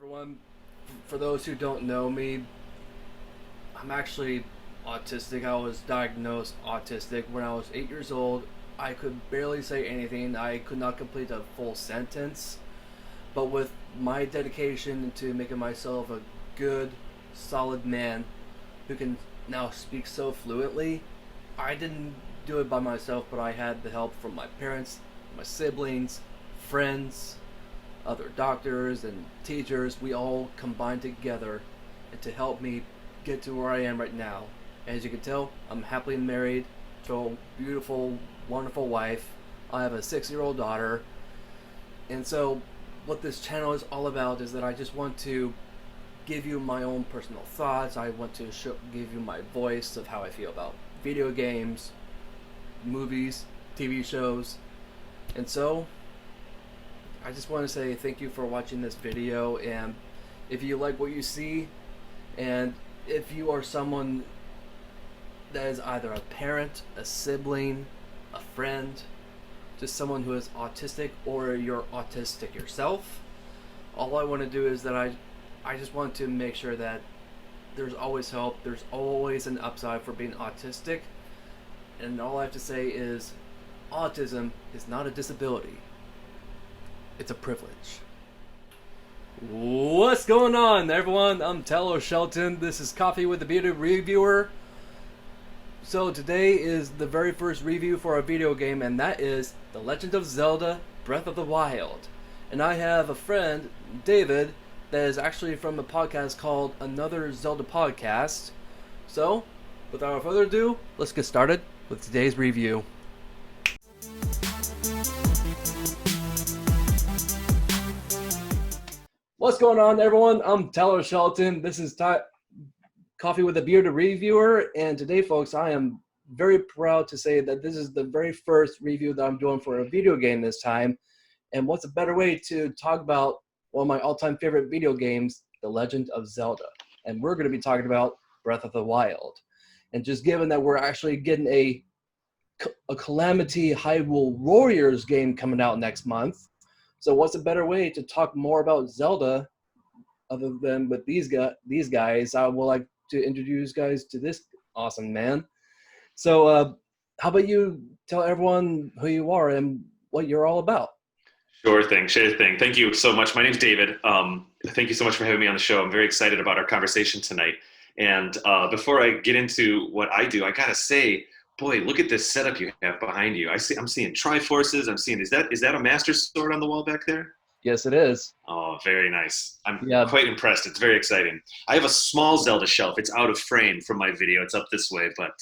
Everyone, for those who don't know me, I'm actually autistic. I was diagnosed autistic when I was 8 years old. I could barely say anything. I could not complete a full sentence. But with my dedication to making myself a good, solid man who can now speak so fluently, I didn't do it by myself, but I had the help from my parents, my siblings, friends, other doctors and teachers. We all combined together to help me get to where I am right now. As you can tell, I'm happily married to a beautiful, wonderful wife. I have a 6-year-old daughter. And so, what this channel is all about is that I just want to give you my own personal thoughts. I want to give you my voice of how I feel about video games, movies, TV shows. And so, I just want to say thank you for watching this video, and if you like what you see, and if you are someone that is either a parent, a sibling, a friend, just someone who is autistic, or you're autistic yourself, all I want to do is that I just want to make sure that there's always help, there's always an upside for being autistic, and all I have to say is autism is not a disability. It's a privilege. What's going on, everyone? I'm Taylor Shelton. This is Coffee with the Beauty Reviewer. So today is the very first review for a video game, and that is The Legend of Zelda Breath of the Wild. And I have a friend, David, that is actually from a podcast called Another Zelda Podcast. So, without further ado, let's get started with today's review. What's going on, everyone? I'm Taylor Shelton. This is Coffee with a Bearded Reviewer, and today, folks, I am very proud to say that this is the very first review that I'm doing for a video game this time. And what's a better way to talk about one of my all-time favorite video games, The Legend of Zelda? And we're going to be talking about Breath of the Wild. And just given that we're actually getting a Calamity Hyrule Warriors game coming out next month, so what's a better way to talk more about Zelda other than with these guys? I would like to introduce guys to this awesome man. So how about you tell everyone who you are and what you're all about? Sure thing. Thank you so much. My name's David. Thank you so much for having me on the show. I'm very excited about our conversation tonight. And before I get into what I do, I gotta say, boy, look at this setup you have behind you. I'm seeing Triforces. I'm seeing, is that a Master Sword on the wall back there? Yes, it is. Oh, very nice. I'm Yeah. quite impressed. It's very exciting. I have a small Zelda shelf. It's out of frame from my video. It's up this way, but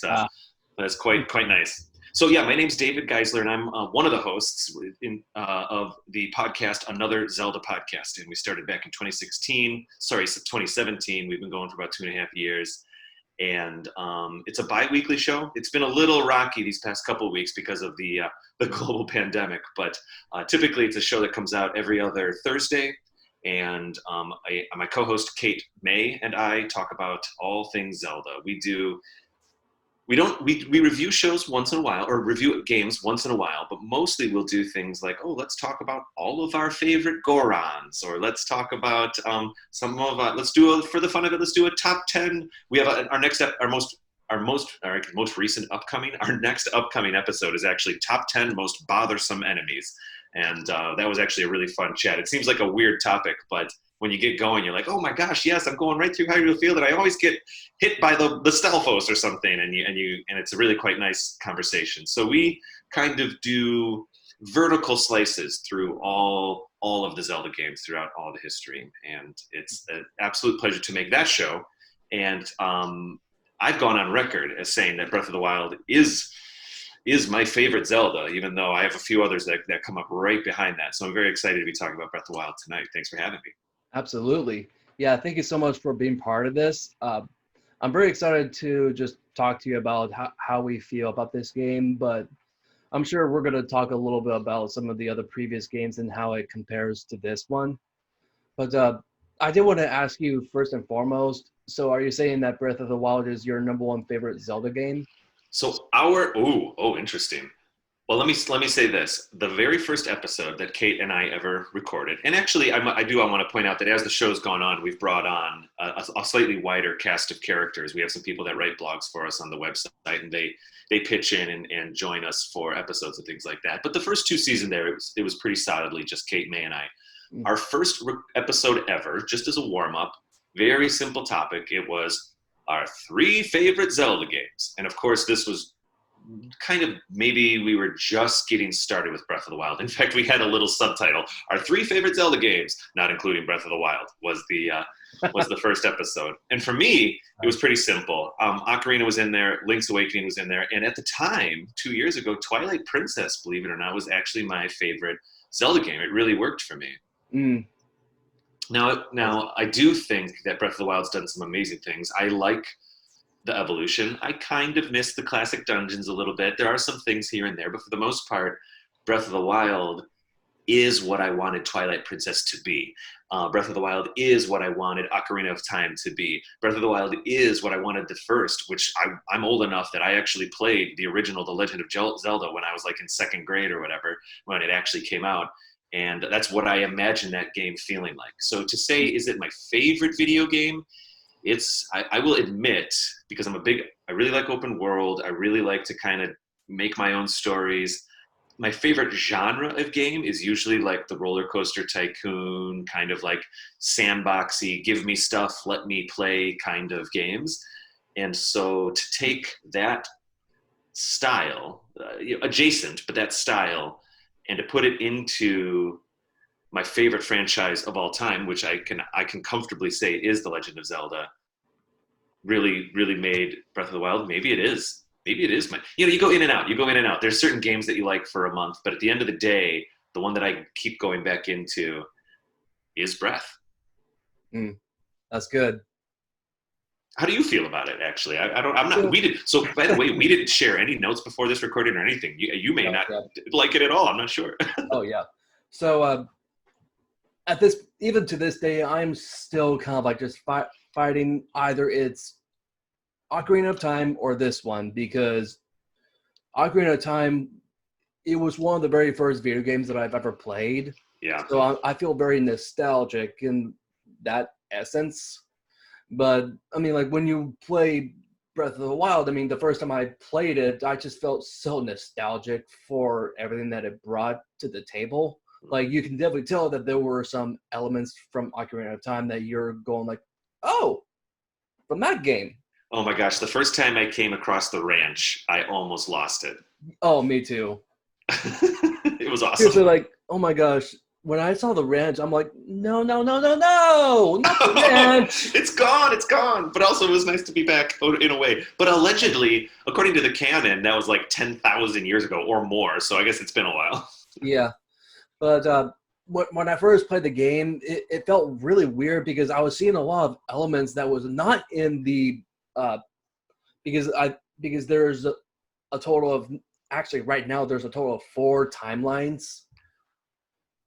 it's quite nice. So yeah, my name's David Geisler, and I'm one of the hosts of the podcast Another Zelda Podcast, and we started back in 2017. We've been going for about 2.5 years. And it's a bi-weekly show. It's been a little rocky these past couple of weeks because of the global pandemic, but typically it's a show that comes out every other Thursday. And my co-host Kate May and I talk about all things Zelda. We review shows once in a while, or review games once in a while, but mostly we'll do things like, oh, let's talk about all of our favorite Gorons, or let's talk about for the fun of it, let's do a top 10. We have our next upcoming episode is actually top 10 most bothersome enemies. And that was actually a really fun chat. It seems like a weird topic, but when you get going, you're like, oh my gosh, yes, I'm going right through Hyrule Field, and I always get hit by the Stelphos or something, and it's a really quite nice conversation. So we kind of do vertical slices through all of the Zelda games throughout all the history, and it's an absolute pleasure to make that show. And I've gone on record as saying that Breath of the Wild is my favorite Zelda, even though I have a few others that come up right behind that. So I'm very excited to be talking about Breath of the Wild tonight. Thanks for having me. Absolutely. Yeah, thank you so much for being part of this. I'm very excited to just talk to you about how we feel about this game, but I'm sure we're going to talk a little bit about some of the other previous games and how it compares to this one. But I did want to ask you first and foremost, so are you saying that Breath of the Wild is your number one favorite Zelda game? So interesting. Well, let me say this: the very first episode that Kate and I ever recorded, and actually, I want to point out that as the show's gone on, we've brought on a slightly wider cast of characters. We have some people that write blogs for us on the website, and they pitch in and join us for episodes and things like that. But the first two seasons there, it was pretty solidly just Kate, May, and I. Mm. Our first episode ever, just as a warm up, very simple topic. It was our three favorite Zelda games, and of course, this was kind of maybe we were just getting started with Breath of the Wild. In fact, we had a little subtitle: "Our three favorite Zelda games, not including Breath of the Wild," was the first episode. And for me, it was pretty simple. Ocarina was in there, Link's Awakening was in there, and at the time, 2 years ago, Twilight Princess, believe it or not, was actually my favorite Zelda game. It really worked for me. Mm. Now, I do think that Breath of the Wild's done some amazing things. I like the evolution. I kind of miss the classic dungeons a little bit. There are some things here and there, but for the most part, Breath of the Wild is what I wanted Twilight Princess to be. Breath of the Wild is what I wanted Ocarina of Time to be. Breath of the Wild is what I wanted the first, which I'm old enough that I actually played the original The Legend of Zelda when I was like in second grade or whatever, when it actually came out. And that's what I imagine that game feeling like. So to say, is it my favorite video game? I will admit, because I really like open world. I really like to kind of make my own stories. My favorite genre of game is usually like the roller coaster tycoon, kind of like sandboxy, give me stuff, let me play kind of games. And so to take that style, adjacent, but that style, and to put it into my favorite franchise of all time, which I can comfortably say is The Legend of Zelda, really, really made Breath of the Wild. Maybe it is my, you go in and out. You go in and out. There's certain games that you like for a month, but at the end of the day, the one that I keep going back into is Breath. Mm. That's good. How do you feel about it? Actually, I'm not. We did. So, by the way, we didn't share any notes before this recording or anything. You may not like it at all. I'm not sure. Oh yeah. So even to this day, I'm still kind of like just fighting either it's Ocarina of Time or this one, because Ocarina of Time, it was one of the very first video games that I've ever played. Yeah. So I feel very nostalgic in that essence. But I mean, like when you play Breath of the Wild, I mean, the first time I played it, I just felt so nostalgic for everything that it brought to the table. Like you can definitely tell that there were some elements from Ocarina of Time that you're going like, oh, from that game. Oh my gosh, the first time I came across the ranch, I almost lost it. Oh, me too. It was awesome. Seriously, like, oh my gosh. When I saw the ranch, I'm like, no, not the ranch. It's gone. But also, it was nice to be back in a way. But allegedly, according to the canon, that was like 10,000 years ago or more. So I guess it's been a while. Yeah. But when I first played the game, it felt really weird because I was seeing a lot of elements that was not in the because there's a total of, actually right now there's a total of 4 timelines.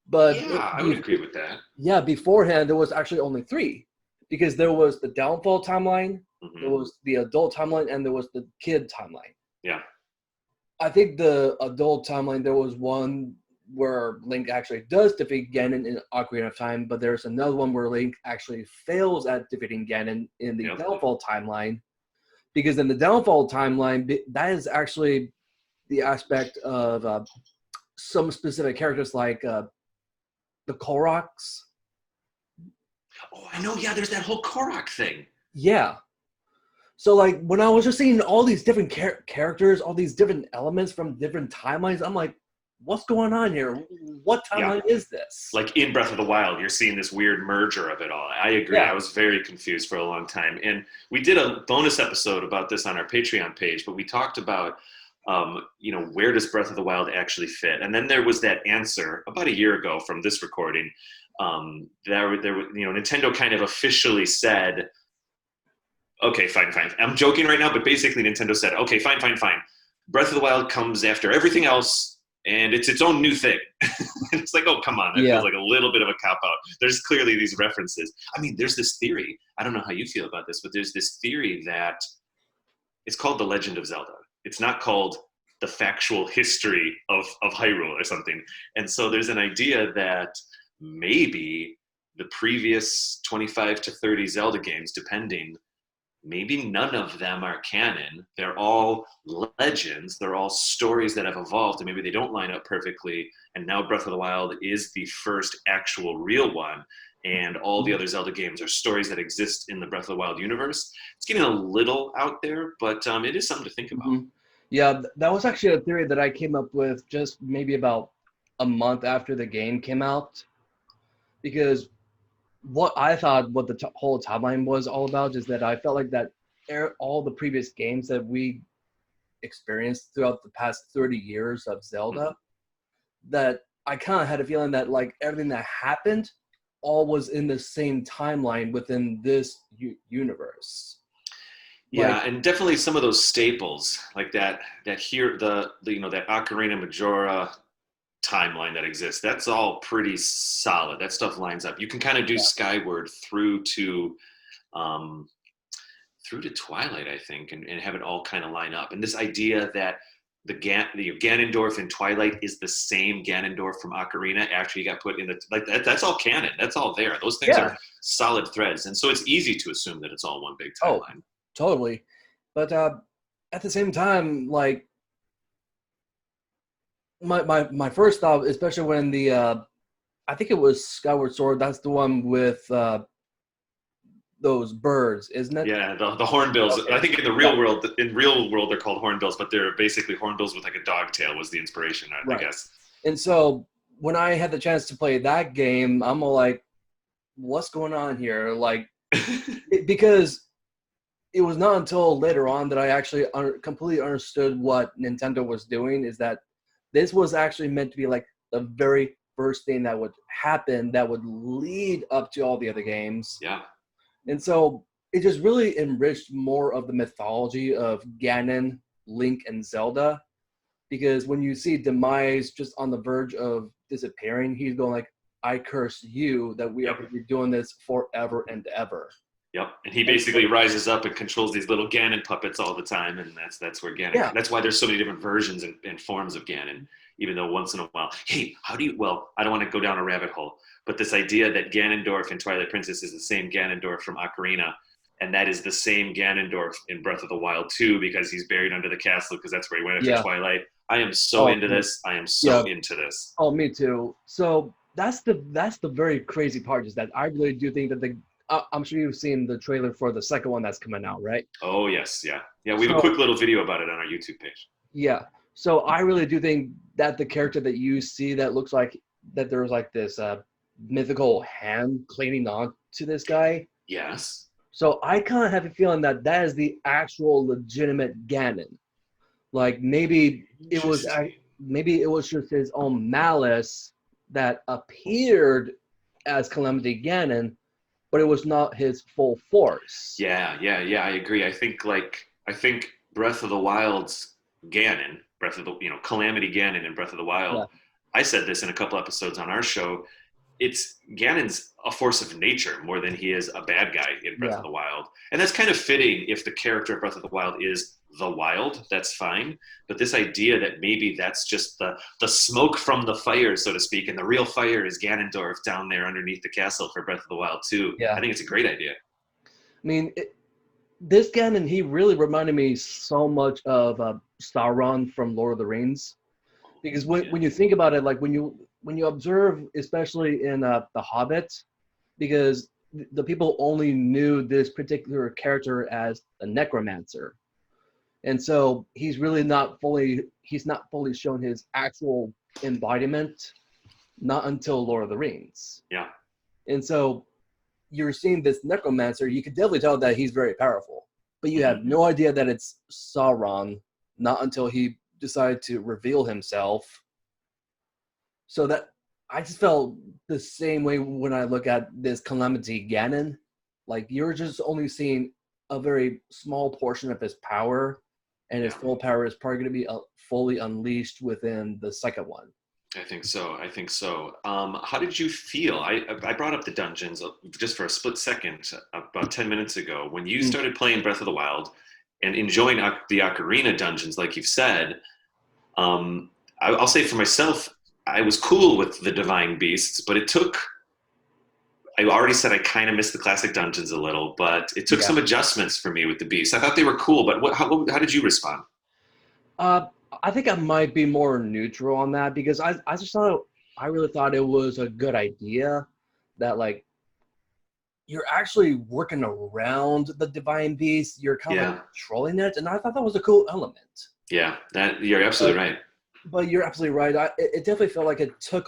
But yeah, I would agree with that. Yeah, beforehand there was actually only 3, because there was the downfall timeline, there was the adult timeline, and there was the kid timeline. Yeah. I think the adult timeline, there was one where Link actually does defeat Ganon in Ocarina of Time, but there's another one where Link actually fails at defeating Ganon in the downfall timeline. Because in the downfall timeline, that is actually the aspect of some specific characters like the Koroks. Oh, I know. Yeah, there's that whole Korok thing. Yeah. So, like, when I was just seeing all these different characters, all these different elements from different timelines, I'm like, what's going on here? What timeline is this? Like in Breath of the Wild, you're seeing this weird merger of it all. I agree. Yeah. I was very confused for a long time. And we did a bonus episode about this on our Patreon page, but we talked about where does Breath of the Wild actually fit? And then there was that answer about a year ago from this recording. Nintendo kind of officially said, okay, fine. I'm joking right now, but basically Nintendo said, okay, fine. Breath of the Wild comes after everything else, and it's its own new thing. It's like, oh, come on. That feels like a little bit of a cop-out. There's clearly these references. I mean, there's this theory. I don't know how you feel about this, but there's this theory that it's called The Legend of Zelda. It's not called the factual history of Hyrule or something. And so there's an idea that maybe the previous 25 to 30 Zelda games, depending, maybe none of them are canon. They're all legends. They're all stories that have evolved, and maybe they don't line up perfectly. And now Breath of the Wild is the first actual real one. And all the other Zelda games are stories that exist in the Breath of the Wild universe. It's getting a little out there, but it is something to think about. Yeah, that was actually a theory that I came up with just maybe about a month after the game came out. Because what I thought what the whole timeline was all about is that I felt like that all the previous games that we experienced throughout the past 30 years of Zelda, that I kind of had a feeling that like everything that happened all was in the same timeline within this universe. Yeah, Like, and definitely some of those staples like that here the that Ocarina Majora timeline that exists. That's all pretty solid. That stuff lines up. You can kind of do yeah, Skyward um, through to Twilight, I think, and have it all kind of line up. And this idea that the Ganondorf in Twilight is the same Ganondorf from Ocarina after he got put in the like that's all canon. That's all there. Those things yeah. are solid threads, and so it's easy to assume that it's all one big Oh, timeline. totally. But at the same time, like my first thought, especially when the I think it was Skyward Sword. That's the one with those birds, isn't it? Yeah, the hornbills. I Okay. think Yeah. in real world, they're called hornbills, but they're basically hornbills with like a dog tail was the inspiration, I Right. guess. And so when I had the chance to play that game, I'm all like, what's going on here? Like, because it was not until later on that I actually completely understood what Nintendo was doing. Is that this was actually meant to be like the very first thing that would happen that would lead up to all the other games. Yeah. And so it just really enriched more of the mythology of Ganon, Link, and Zelda. Because when you see Demise just on the verge of disappearing, he's going like, I curse you that we are Yep. going to be doing this forever and ever. Yep. And he basically rises up and controls these little Ganon puppets all the time, and that's where Ganon. Yeah. That's why there's so many different versions and forms of Ganon. Even though once in a while, hey, how do you? Well, I don't want to go down a rabbit hole, but this idea that Ganondorf in Twilight Princess is the same Ganondorf from Ocarina, and that is the same Ganondorf in Breath of the Wild too, because he's buried under the castle because that's where he went after Yeah. Twilight. I am so into this. I am so into this. Oh, me too. So that's the very crazy part, is that I really do think that I'm sure you've seen the trailer for the second one that's coming out, right? Oh yes, yeah. We have a quick little video about it on our YouTube page. Yeah. So I really do think that the character that you see that looks like that there's like this mythical hand clinging on to this guy. Yes. So I kind of have a feeling that is the actual legitimate Ganon. Like maybe it was just his own malice that appeared as Calamity Ganon, but it was not his full force. Yeah. I agree. I think Breath of the Wild's Ganon, Calamity Ganon in Breath of the Wild. Yeah. I said this in a couple episodes on our show. It's Ganon's a force of nature more than he is a bad guy in Breath of the Wild. And that's kind of fitting if the character of Breath of the Wild is the wild, that's fine. But this idea that maybe that's just the smoke from the fire, so to speak, and the real fire is Ganondorf down there underneath the castle for Breath of the Wild 2. Yeah. I think it's a great idea. I mean, this Ganon, he really reminded me so much of Sauron from Lord of the Rings. Because when you think about it, like when you observe, especially in The Hobbit, because the people only knew this particular character as the necromancer. And so he's not fully shown his actual embodiment, not until Lord of the Rings. Yeah. And so you're seeing this necromancer, you can definitely tell that he's very powerful, but you have no idea that it's Sauron, not until he decided to reveal himself. So that I just felt the same way when I look at this Calamity Ganon. Like, you're just only seeing a very small portion of his power, and his full power is probably going to be fully unleashed within the second one. I think so. How did you feel? I brought up the dungeons just for a split second about 10 minutes ago. When you started playing Breath of the Wild and enjoying the Ocarina dungeons, like you've said, Um, I'll say for myself, I was cool with the divine beasts, but it took. I already said I kind of missed the classic dungeons a little, but it took Yeah. some adjustments for me with the beasts. I thought they were cool, but how did you respond? Uh, I think I might be more neutral on that because I just thought I really thought it was a good idea that like you're actually working around the divine beast. You're kind of like Yeah, controlling it, and I thought that was a cool element. yeah, that you're But absolutely right. but you're absolutely right. It definitely felt like it took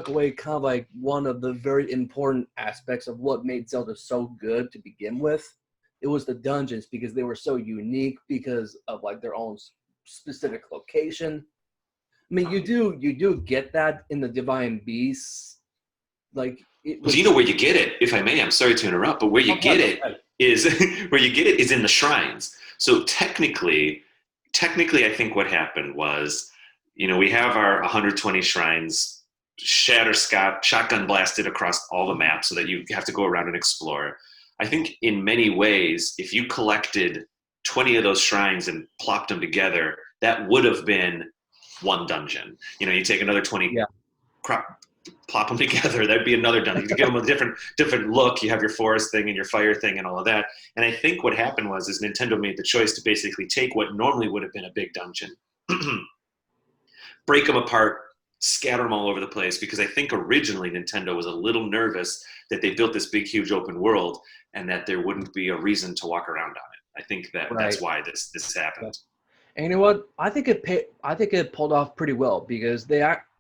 away kind of like one of the very important aspects of what made Zelda so good to begin with. It was the dungeons because they were so unique because of like their own specific location. I mean, you do get that in the Divine Beasts, like Well, do with you know where you get it? If I may, I'm sorry to interrupt, but where oh, you yeah, get go it ahead. is where you get it is in the shrines. So technically, I think what happened was, we have our 120 shrines, shotgun blasted across all the maps, so that you have to go around and explore. I think in many ways, if you collected 20 of those shrines and plopped them together, that would have been one dungeon. You take another 20 Yeah, plop them together. That'd be another dungeon. To give them a different look, you have your forest thing and your fire thing and all of that. And I think what happened was is Nintendo made the choice to basically take what normally would have been a big dungeon, break them apart, scatter them all over the place. Because I think originally Nintendo was a little nervous that they built this big, huge open world and that there wouldn't be a reason to walk around on it. I think that's right. why this Yeah. happened. And you know what? I think it pulled off pretty well because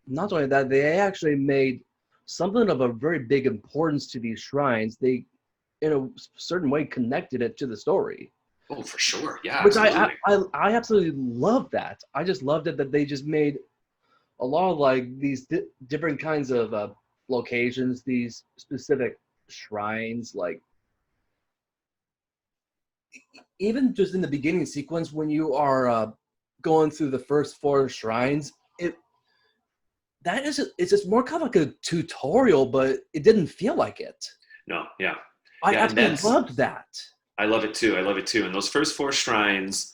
not only that they actually made something of a very big importance to these shrines. They, in a certain way, connected it to the story, Oh, for sure. Yeah, which absolutely. I absolutely love that. I just loved it that they just made a lot of like these different kinds of locations, these specific shrines, like even just in the beginning sequence when you are going through the first four shrines, it's just more kind of like a tutorial, but it didn't feel like it. No, yeah. I Yeah, and absolutely that's loved that. I love it too. I love it too. And those first four shrines,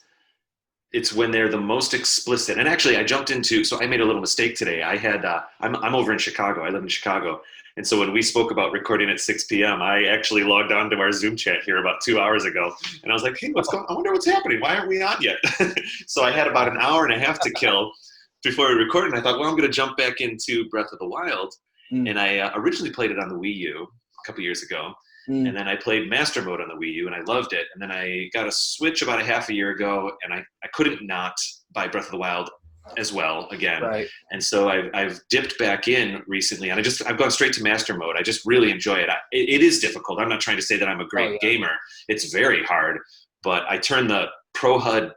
it's when they're the most explicit. And actually, I jumped into. So I made a little mistake today. I'm over in Chicago. I live in Chicago, and so when we spoke about recording at 6 p.m., I actually logged on to our Zoom chat here about 2 hours ago, and I was like, "Hey, what's going? I wonder what's happening. Why aren't we on yet?" So I had about an hour and a half to kill before we recorded. And I thought, well, I'm going to jump back into Breath of the Wild, Mm, and I originally played it on the Wii U a couple years ago, and mm, then I played Master Mode on the Wii U, and I loved it. And then I got a Switch about a half a year ago, and I couldn't not buy Breath of the Wild as well again. right. And so I've dipped back in recently, and I've gone straight to Master Mode. I just really enjoy it. It is difficult. I'm not trying to say that I'm a Oh great yeah. gamer. It's very hard, but I turn the Pro HUD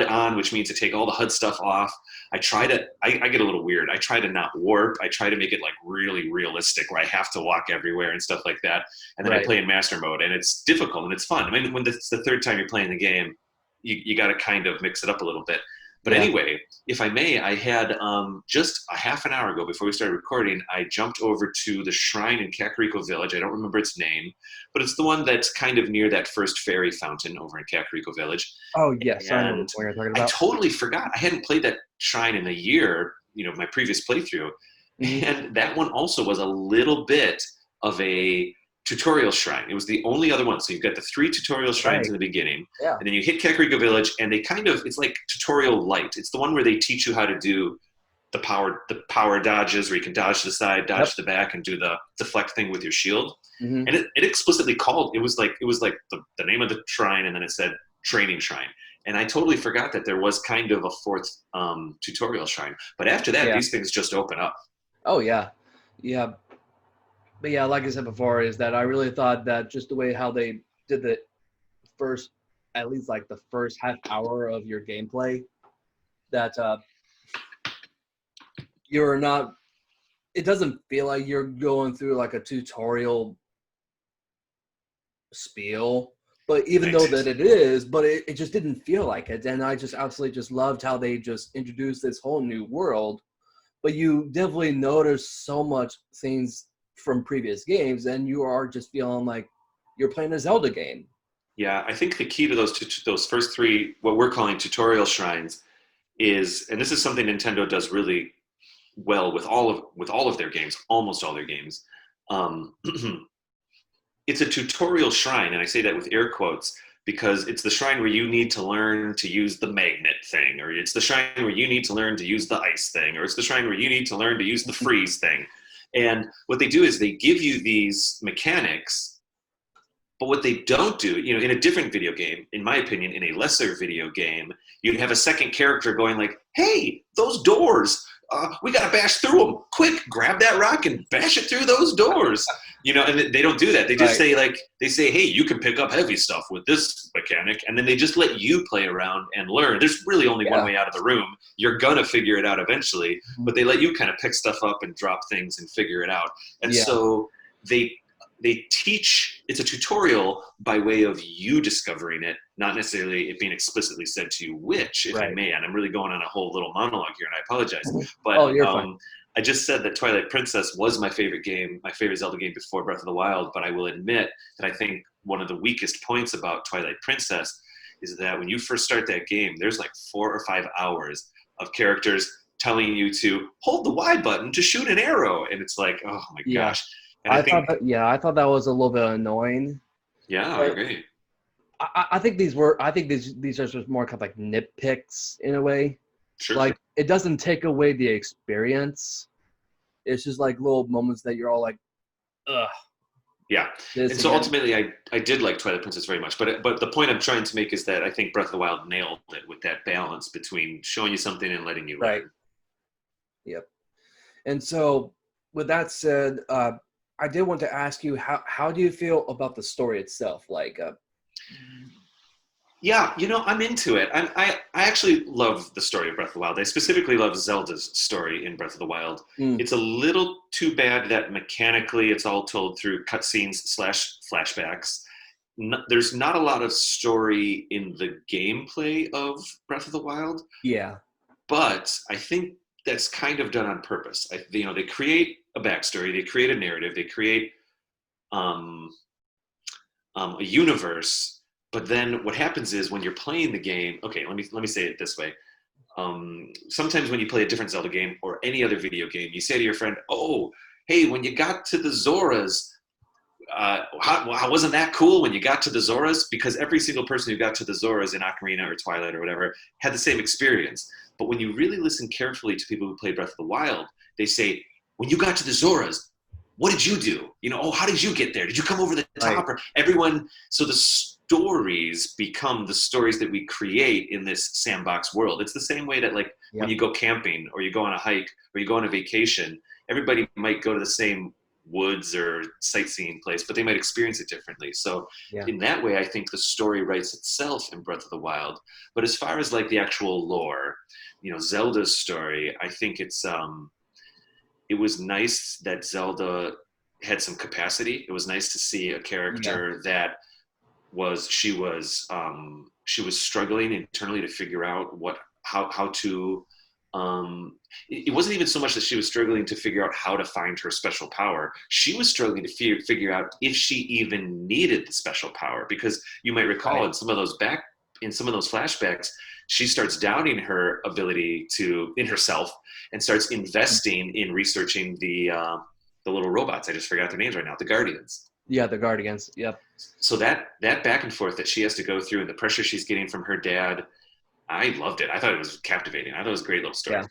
on, which means to take all the HUD stuff off. I get a little weird. I try to not warp. I try to make it like really realistic where I have to walk everywhere and stuff like that. And then I Right. play in master mode, and it's difficult and it's fun. I mean, when it's the third time you're playing the game, you got to kind of mix it up a little bit. But Yeah. anyway, if I may, I had just a half an hour ago before we started recording, I jumped over to the shrine in Kakariko Village. I don't remember its name, but it's the one that's kind of near that first fairy fountain over in Kakariko Village. Oh yes, I know And what you're talking I about. totally forgot. I hadn't played that shrine in a year, my previous playthrough. Hmm. And that one also was a little bit of a tutorial shrine. It was the only other one. So you've got the three tutorial shrines Right. in the beginning, Yeah. and then you hit Kakariko Village, and it's like tutorial light. It's the one where they teach you how to do the power dodges, where you can dodge to the side, dodge Yep. to the back, and do the deflect thing with your shield. Hmm. And it explicitly called it was like the name of the shrine, and then it said training shrine. And I totally forgot that there was kind of a fourth tutorial shrine. But after that, Yeah. these things just open up. Oh yeah. Yeah. But yeah, like I said before, is that I really thought that just the way how they did the first, at least like the first half hour of your gameplay, that you're not. It doesn't feel like you're going through like a tutorial spiel, but even though Right. that it is, but it just didn't feel like it, and I just absolutely just loved how they just introduced this whole new world. But you definitely notice so much things from previous games, and you are just feeling like you're playing a Zelda game. Yeah, I think the key to those first three, what we're calling tutorial shrines, is, and this is something Nintendo does really well with all of their games, almost all their games. Um, it's a tutorial shrine, and I say that with air quotes because it's the shrine where you need to learn to use the magnet thing, or it's the shrine where you need to learn to use the ice thing, or it's the shrine where you need to learn to use the freeze thing. And what they do is they give you these mechanics, but what they don't do, in a different video game, in my opinion, in a lesser video game, you'd have a second character going like, "Hey, those doors, we gotta bash through them. Quick, grab that rock and bash it through those doors." And they don't do that. They just say, "Hey, you can pick up heavy stuff with this mechanic," and then they just let you play around and learn. There's really only one way out of the room. You're gonna figure it out eventually, but they let you kind of pick stuff up and drop things and figure it out. And so they teach, it's a tutorial by way of you discovering it, not necessarily it being explicitly said to you, which, if I may, and I'm really going on a whole little monologue here, and I apologize, but You're fine. I just said that Twilight Princess was my favorite game, my favorite Zelda game before Breath of the Wild, but I will admit that I think one of the weakest points about Twilight Princess is that when you first start that game, there's like 4 or 5 hours of characters telling you to hold the Y button to shoot an arrow, and it's like, oh my gosh. And I thought that was a little bit annoying. Yeah, I agree. I think these are just more kind of like nitpicks in a way. Sure. Like, it doesn't take away the experience. It's just like little moments that you're all like, ugh. Yeah. And so ultimately I did like Twilight Princess very much, but the point I'm trying to make is that I think Breath of the Wild nailed it with that balance between showing you something and letting you learn. Yep. And so with that said, I did want to ask you, how do you feel about the story itself? Like, yeah, I'm into it. I actually love the story of Breath of the Wild. I specifically love Zelda's story in Breath of the Wild. It's a little too bad that mechanically it's all told through cutscenes / flashbacks. There's not a lot of story in the gameplay of Breath of the Wild. Yeah. But I think that's kind of done on purpose. They create a backstory, they create a narrative, they create a universe. But then what happens is when you're playing the game, okay, let me say it this way. Sometimes when you play a different Zelda game or any other video game, you say to your friend, "Oh, hey, when you got to the Zoras, wasn't that cool when you got to the Zoras?" Because every single person who got to the Zoras in Ocarina or Twilight or whatever had the same experience. But when you really listen carefully to people who play Breath of the Wild, they say, "When you got to the Zoras, what did you do? How did you get there? Did you come over the top?" Or everyone, so the stories become the stories that we create in this sandbox world. It's the same way that when you go camping or you go on a hike or you go on a vacation, everybody might go to the same woods or sightseeing place, but they might experience it differently. So in that way, I think the story writes itself in Breath of the Wild. But as far as the actual lore, Zelda's story, I think it was nice that Zelda had some capacity. It was nice to see a character that she was struggling internally to figure out how to. It wasn't even so much that she was struggling to figure out how to find her special power. She was struggling to figure out if she even needed the special power, because you might recall in some of those flashbacks, she starts doubting her ability in herself and starts investing in researching the little robots. I just forgot their names right now. The Guardians. Yeah, the Guardians. Yep. So that back and forth that she has to go through and the pressure she's getting from her dad, I loved it. I thought it was captivating. I thought it was a great little story.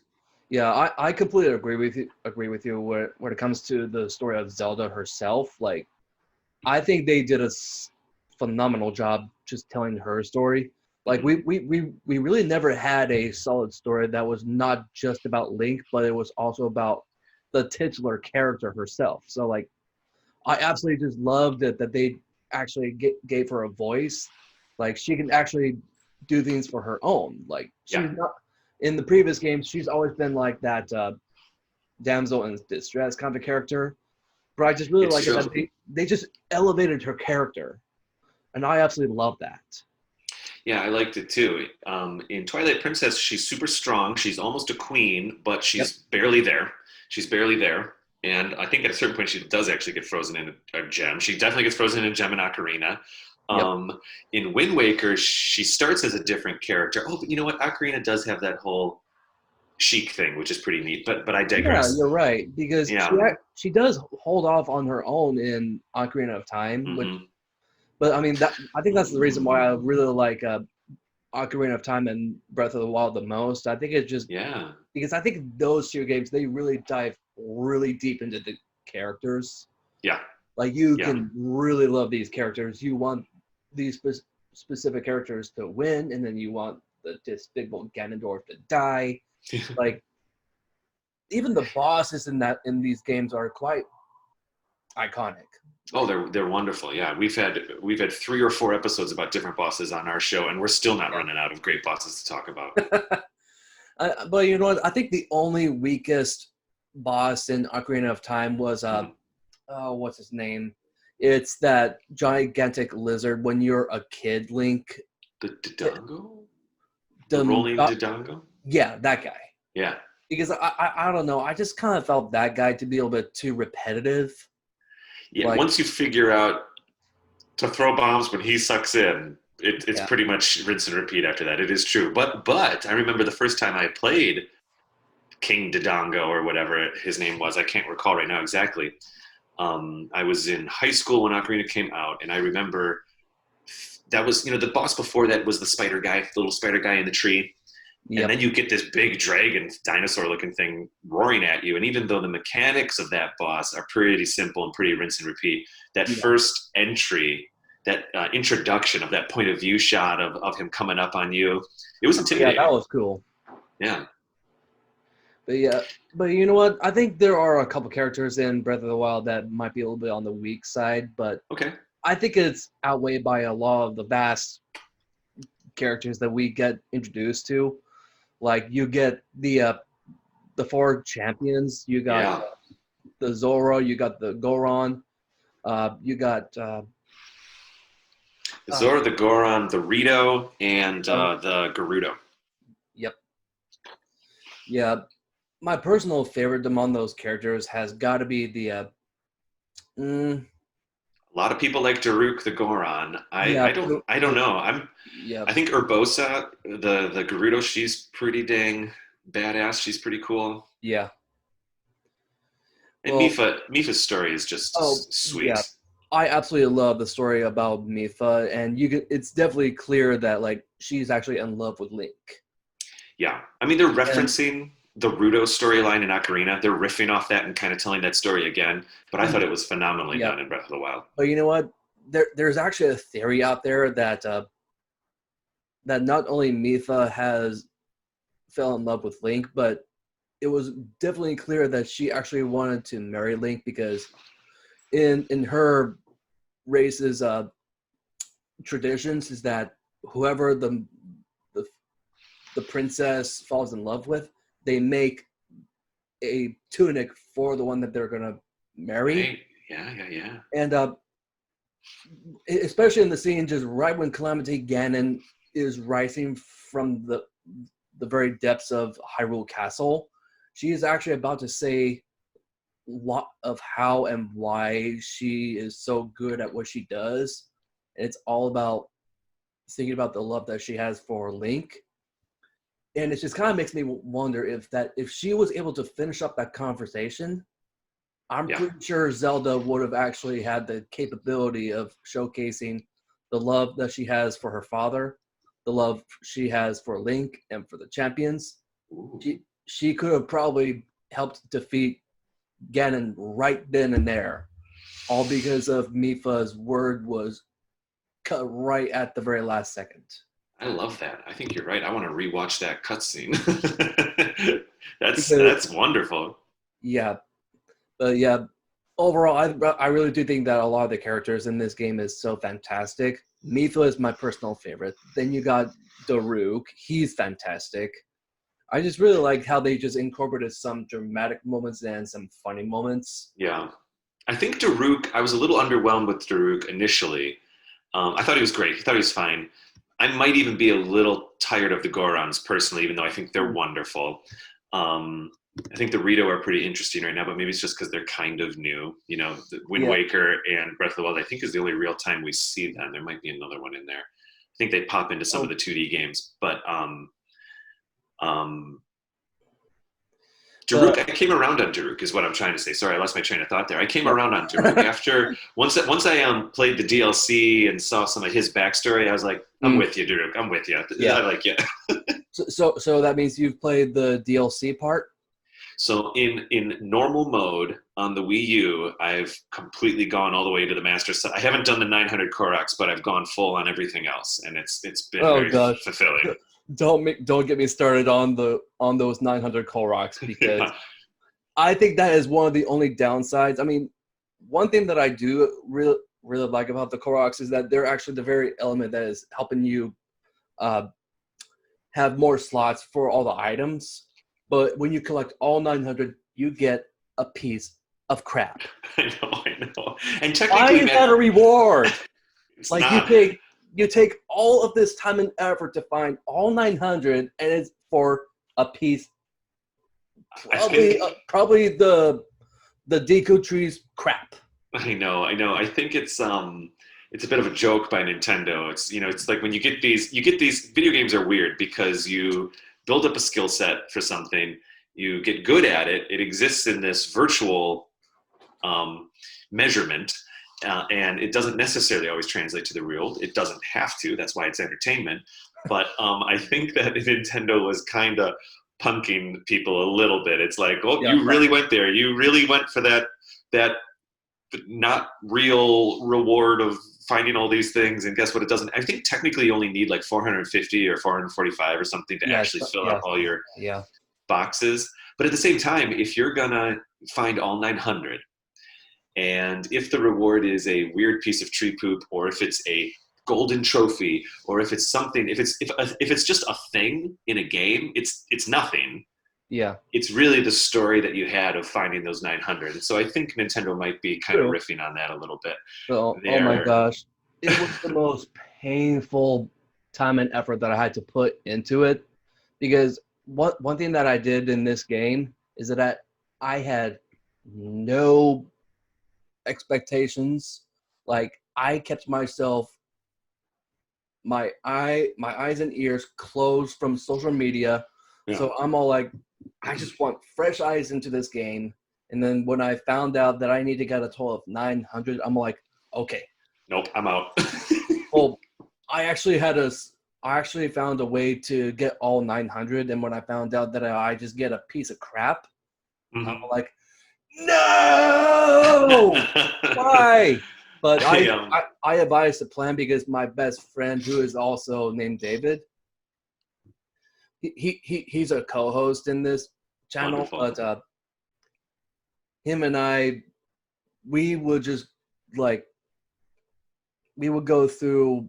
Yeah, I completely agree with you when it comes to the story of Zelda herself. Like, I think they did a phenomenal job just telling her story. Like, we really never had a solid story that was not just about Link, but it was also about the titular character herself. So like, I absolutely just loved it that they actually gave her a voice. Like, she can actually do things for her own. Like, she's not in the previous games. She's always been like that damsel in distress kind of character. But I just really like it that they just elevated her character, and I absolutely love that. Yeah, I liked it too. In Twilight Princess, she's super strong. She's almost a queen, but she's barely there. She's barely there. And I think at a certain point she does actually get frozen in a gem. She definitely gets frozen in a gem in Ocarina. Yep. Um, in Wind Waker, she starts as a different character. Oh, but you know what? Ocarina does have that whole Sheik thing, which is pretty neat. But I Yeah, digress. you're right because Yeah. she does hold off on her own in Ocarina of Time, which Hmm. but I mean that I think that's the reason why I really like Ocarina of Time and Breath of the Wild the most. I think it's just Yeah. because I think those two games they really dive really deep into the characters. Yeah. Like you Yeah. can really love these characters. You want these specific characters to win, and then you want the despicable Ganondorf to die. Like even the bosses in these games are quite iconic. Oh, Like, they're wonderful. Yeah, we've had 3 or 4 episodes about different bosses on our show, and we're still not yeah. running out of great bosses to talk about. But you know what? I think the only weakest boss in Ocarina of Time was Mhm. oh, what's his name? It's that gigantic lizard when you're a kid, Link. The Dodongo, the The, rolling Dodongo. yeah, that guy. Yeah, Because I don't know, I just kind of felt that guy to be a little bit too repetitive. yeah. Like, Once you figure out to throw bombs when he sucks in, it's yeah, pretty much rinse and repeat after that. It is true. But I remember the first time I played King Dodongo or whatever his name was. I can't recall right now exactly. I was in high school when Ocarina came out, and I remember that was the boss before that was the spider guy, the little spider guy in the tree. And yep, then you get this big dragon dinosaur looking thing roaring at you. And even though the mechanics of that boss are pretty simple and pretty rinse and repeat, that yeah, first entry, that introduction of that point of view shot of him coming up on you, it was yeah, that intimidating. was cool. Yeah. But yeah, but you know what? I think there are a couple characters in Breath of the Wild that might be a little bit on the weak side, but Okay. I think it's outweighed by a lot of the vast characters that we get introduced to. Like you get the four champions. You got Yeah. the Zora, you got the Goron, you got The uh, Zora, the Goron, the Rito, and uh, the Gerudo. yep, yeah. My personal favorite among those characters has got to be the mm, A lot of people like Daruk the Goron. yeah, I don't know. yeah, I think Urbosa, the Gerudo, she's pretty dang badass. She's pretty cool. yeah. And Well, Mifa's story is oh just sweet. yeah, I absolutely love the story about Mifa, and it's definitely clear that like she's actually in love with Link. Yeah. I mean, they're And referencing the Rudo storyline in Ocarina. They're riffing off that and kind of telling that story again. But I thought it was phenomenally yeah, done in Breath of the Wild. but you know what? There's actually a theory out there that that not only Mifa has fell in love with Link, but it was definitely clear that she actually wanted to marry Link because in her race's traditions is that whoever the the princess falls in love with, they make a tunic for the one that they're gonna marry, Right? Yeah, yeah, yeah. and especially in the scene just right when Calamity Ganon is rising from the very depths of Hyrule Castle, she is actually about to say lot of how and why she is so good at what she does. And it's all about thinking about the love that she has for Link. And it just kind of makes me wonder if she was able to finish up that conversation, I'm Yeah. pretty sure Zelda would have actually had the capability of showcasing the love that she has for her father, the love she has for Link and for the champions. Ooh. She could have probably helped defeat Ganon right then and there, all because of Mifa's word was cut right at the very last second. I love that. I think you're right. I want to rewatch that cutscene. that's Because that's wonderful. yeah, but yeah, overall, I really do think that a lot of the characters in this game is so fantastic. Mifa is my personal favorite. Then you got Daruk. He's fantastic. I just really like how they just incorporated some dramatic moments and some funny moments. Yeah. I think Daruk, I was a little underwhelmed with Daruk initially. I thought he was great. I thought he was fine. I might even be a little tired of the Gorons personally, even though I think they're wonderful. I think the Rito are pretty interesting right now, but maybe it's just because they're kind of new. You know, the Wind Yeah. Waker and Breath of the Wild, I think, is the only real time we see them. There might be another one in there. I think they pop into some of Oh, the 2D games, but um, Daruk, but I came around on Daruk, is what I'm trying to say. Sorry, I lost my train of thought there. I came around on Daruk after once I played the DLC and saw some of his backstory. I was like, I'm mm, with you, Daruk. I'm with you. yeah. I like you. So that means you've played the DLC part. So in normal mode on the Wii U, I've completely gone all the way to the master set. I haven't done the 900 Koroks, but I've gone full on everything else, and it's been Oh very gosh, fulfilling. don't get me started on those 900 Rocks because Yeah. I think that is one of the only downsides. I mean, one thing that I do really like about the Koroks is that they're actually the very element that is helping you uh, have more slots for all the items. But when you collect all 900, you get a piece of crap. I know. And Why technically, is that man, a reward? it's Like not. you take all of this time and effort to find all 900, and it's for a piece. I think Probably the Deku Tree's crap. I know. I think it's a bit of a joke by Nintendo. It's like when you get these video games are weird because you build up a skill set for something, you get good at it, it exists in this virtual um, measurement, and it doesn't necessarily always translate to the real. It doesn't have to. That's why it's entertainment. But I think that Nintendo was kind of punking people a little bit. It's like, oh, Yeah, you really went there. You really went for that not real reward of finding all these things. And guess what? It doesn't. I think technically you only need like 450 or 445 or something to yeah, actually fill out yeah, all your yeah, boxes. But at the same time, if you're gonna find all 900, and if the reward is a weird piece of tree poop, or if it's a golden trophy, or if it's something, if it's just a thing in a game, it's nothing. yeah. It's really the story that you had of finding those 900. And so I think Nintendo might be kind of True. riffing on that a little bit. Oh my They're gosh, it was the most painful time and effort that I had to put into it because one thing that I did in this game is that I had no expectations. Like I kept my eyes and ears closed from social media. yeah. So I'm all like, I just want fresh eyes into this game. And then when I found out that I need to get a total of 900, I'm like, okay. Nope, I'm out. Well, I actually I actually found a way to get all 900. And when I found out that I just get a piece of crap, I'm Mhm. like, no, why? But I, um, I advised the plan because my best friend, who is also named David, he's a co-host in this channel, Wonderful. but him and I, we would just like we would go through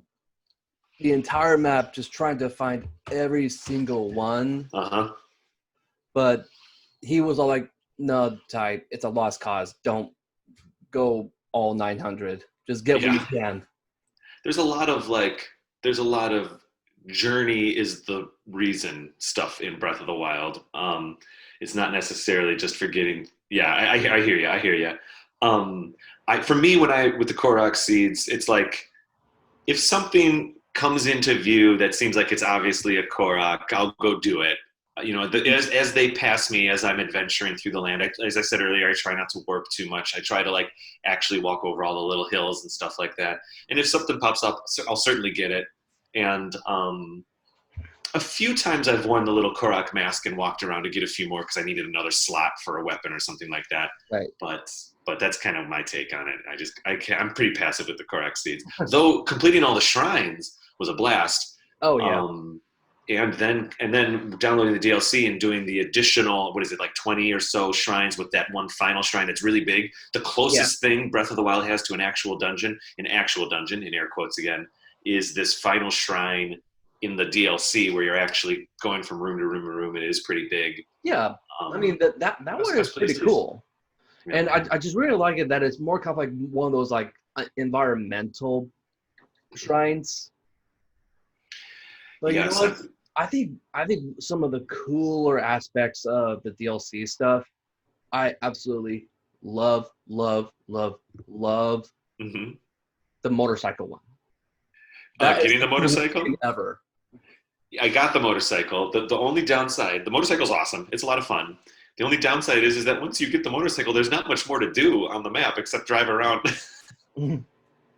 the entire map just trying to find every single one. Uh-huh. But he was all like, "No, Ty, it's a lost cause. Don't go all 900. Just get what you Yeah. can." There's a lot of journey is the reason stuff in Breath of the Wild. It's not necessarily just for getting. Yeah, I hear you. I hear you. For me, when I with the Korok seeds, it's like if something comes into view that seems like it's obviously a Korok, I'll go do it. As they pass me as I'm adventuring through the land, as I said earlier, I try not to warp too much. I try to like actually walk over all the little hills and stuff like that. And if something pops up, I'll certainly get it. And a few times I've worn the little Korok mask and walked around to get a few more because I needed another slot for a weapon or something like that. Right. But that's kind of my take on it. I'm pretty passive with the Korok seeds. Though completing all the shrines was a blast. Oh yeah. Um, and then downloading the DLC and doing the additional, what is it, like 20 or so shrines with that one final shrine that's really big. The Yeah. closest thing Breath of the Wild has to an actual dungeon in air quotes again, is this final shrine in the DLC where you're actually going from room to room to room. It is pretty big. Yeah. I mean that one is Best pretty places. cool. Yeah. And I just really like it that it's more kind of like one of those like environmental shrines. But you know Yes, what? I think some of the cooler aspects of the DLC stuff, I absolutely love Hmm. the motorcycle one. That is Getting the the coolest motorcycle. thing ever. I got the motorcycle. The only downside, the motorcycle's awesome. It's a lot of fun. The only downside is that once you get the motorcycle, there's not much more to do on the map except drive around.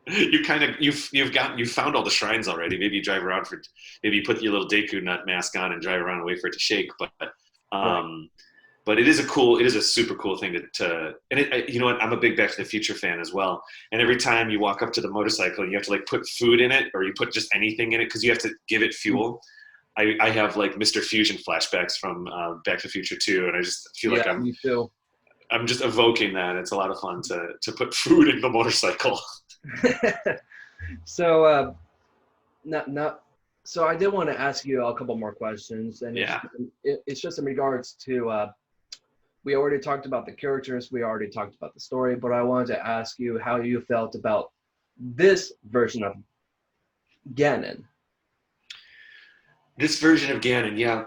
You kind of you've found all the shrines already. Maybe you drive around for maybe you put your little Deku nut mask on and drive around and wait for it to shake. Right. Um, but it is a super cool thing to and you know what? I'm a big Back to the Future fan as well. And every time you walk up to the motorcycle and you have to like put food in it or you put just anything in it because you have to give it fuel. I have like Mr. Fusion flashbacks from Back to the Future 2, and I just feel Yeah, like I'm me too. I'm just evoking that. It's a lot of fun to put food in the motorcycle. So, not so I did want to ask you a couple more questions, and Yeah. it's just in regards to we already talked about the characters, we already talked about the story, but I wanted to ask you how you felt about this version of Ganon. This version of Ganon, yeah.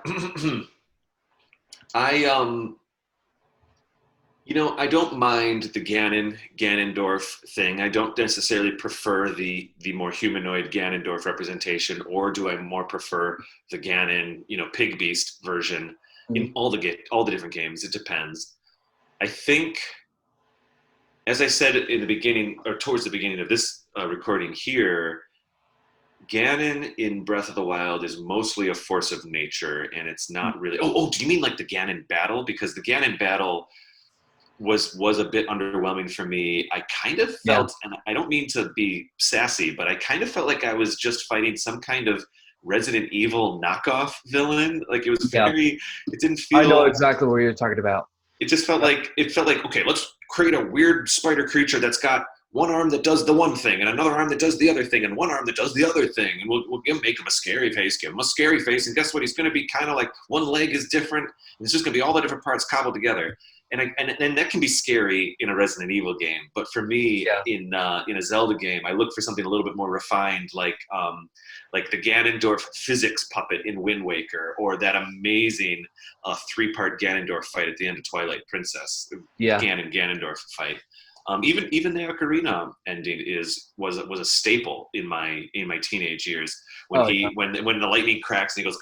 I I don't mind the Ganondorf thing. I don't necessarily prefer the more humanoid Ganondorf representation, or do I more prefer the Ganon, pig beast version in Mm. all the different games? It depends. I think, as I said in the beginning or towards the beginning of this recording here, Ganon in Breath of the Wild is mostly a force of nature, and it's not really. Oh, do you mean like the Ganon battle? Because the Ganon battle was a bit underwhelming for me. I kind of Yeah, felt, and I don't mean to be sassy, but I kind of felt like I was just fighting some kind of Resident Evil knockoff villain. Like it was yeah, it didn't I know feel. exactly what you're talking about. It just felt Yep. like okay, let's create a weird spider creature that's got one arm that does the one thing and another arm that does the other thing and one arm that does the other thing, and we'll make him a scary face, give him a scary face, and guess what? He's going to be kind of like one leg is different, and it's just going to be all the different parts cobbled together. And that can be scary in a Resident Evil game, but for me, Yeah. in a Zelda game, I look for something a little bit more refined, like the Ganondorf physics puppet in Wind Waker, or that amazing three-part Ganondorf fight at the end of Twilight Princess, Yeah. Ganondorf fight. Even the Ocarina ending was a staple in my teenage years when Oh yeah. when the lightning cracks and he goes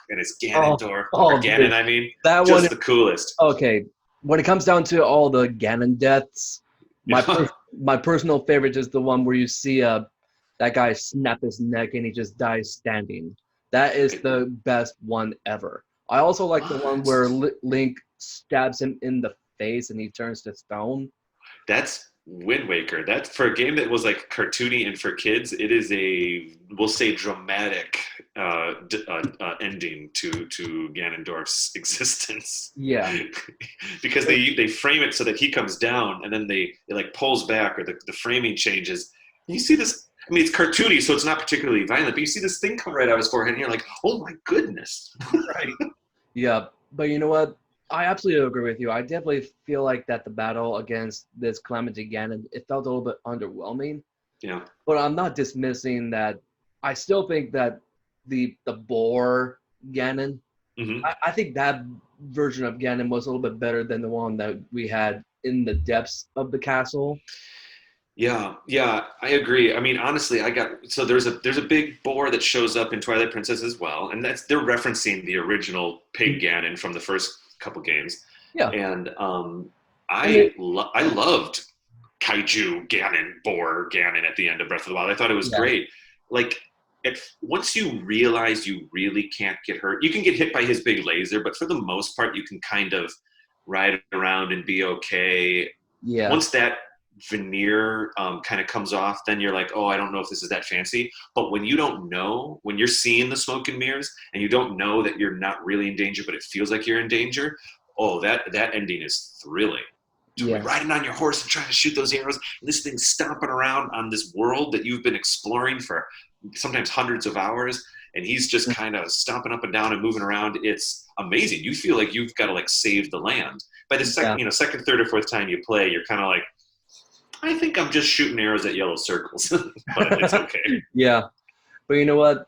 and it's Oh, Ganondorf or oh, Ganon, dude, I mean, that one. just the coolest. Okay, when it comes down to all the Ganon deaths, my personal favorite is the one where you see that guy snap his neck and he just dies standing. That is the best one ever. I also like the one What? where Link stabs him in the face and he turns to stone. That's Wind Waker. That's for a game that was like cartoony and for kids. It is we'll say dramatic ending to Ganondorf's existence, Yeah, because they frame it so that he comes down and then it like pulls back or the framing changes. And you see this. I mean, it's cartoony, so it's not particularly violent, but you see this thing come right out of his forehead, and you're like, "Oh my goodness!" right. Yeah, but you know what? I absolutely agree with you. I definitely feel like that the battle against this Calamity Ganon, it felt a little bit underwhelming. Yeah. But I'm not dismissing that. I still think that the boar Ganon, Hmm. I think that version of Ganon was a little bit better than the one that we had in the depths of the castle. Yeah, I agree. I mean, honestly, there's a big boar that shows up in Twilight Princess as well, and they're referencing the original Pig Ganon from the first couple games, Yeah, and I mean, I loved Kaiju Ganon, Boar Ganon at the end of Breath of the Wild. I thought it was yeah, great. Like, once you realize you really can't get hurt, you can get hit by his big laser, but for the most part, you can kind of ride around and be okay. yeah, Once that veneer kind of comes off, then you're like, oh, I don't know if this is that fancy. But when you don't know, when you're seeing the smoke and mirrors and you don't know that you're not really in danger, but it feels like you're in danger, oh, that ending is thrilling. To be yeah, riding on your horse and trying to shoot those arrows, and this thing stomping around on this world that you've been exploring for sometimes hundreds of hours, and he's just kind of stomping up and down and moving around. It's amazing. You feel like you've got to like save the land. By the yeah, second, third, or fourth time you play, you're kind of like, I think I'm just shooting arrows at yellow circles, but it's okay. yeah. But you know what?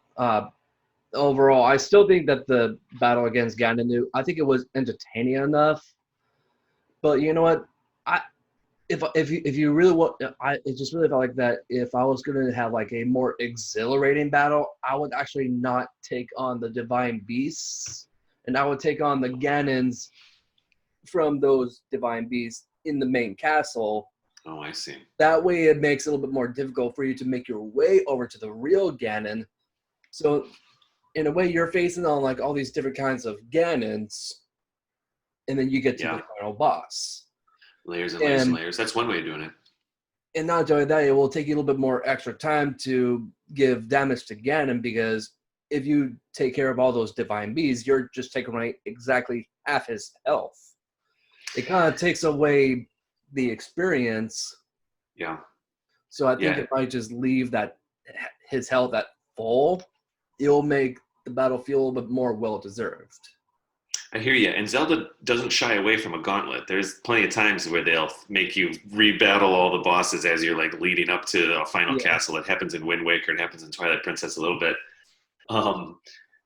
overall, I still think that the battle against Ganonu, I think it was entertaining enough. But you know what? I if you really want, it just really felt like that. If I was gonna have like a more exhilarating battle, I would actually not take on the divine beasts, and I would take on the Ganons from those divine beasts in the main castle. Oh, I see. That way, it makes it a little bit more difficult for you to make your way over to the real Ganon. So, in a way, you're facing on like all these different kinds of Ganons, and then you get to Yeah. the final boss. Layers and layers and And layers. That's one way of doing it. and not only that, it will take you a little bit more extra time to give damage to Ganon because if you take care of all those divine bees, you're just taking away exactly half his health. It kind of takes away the experience. Yeah. So I think Yeah. if I just leave that his health at full, it'll make the battle feel a little bit more well deserved. I hear you. And Zelda doesn't shy away from a gauntlet. There's plenty of times where they'll make you rebattle all the bosses as you're like leading up to the final Yeah. castle. It happens in Wind Waker. It happens in Twilight Princess a little bit.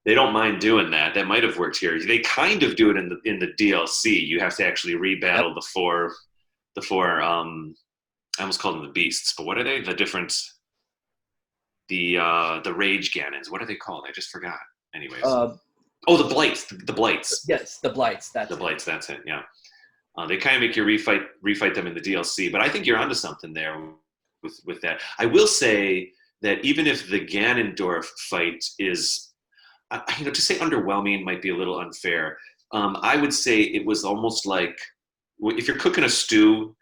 They don't mind doing that. That might have worked here. They kind of do it in the DLC. You have to actually rebattle the four. I almost called them the beasts, but what are they? The different the rage Ganons. What are they called? I just forgot. Anyways. Uh, Oh, the blights. The blights. yes, the blights. That's The it. blights. That's it. Yeah. They kind of make you refight them in the DLC, but I think you're onto something there with that. I will say that even if the Ganondorf fight is, to say underwhelming might be a little unfair. I would say it was almost like if you're cooking a stew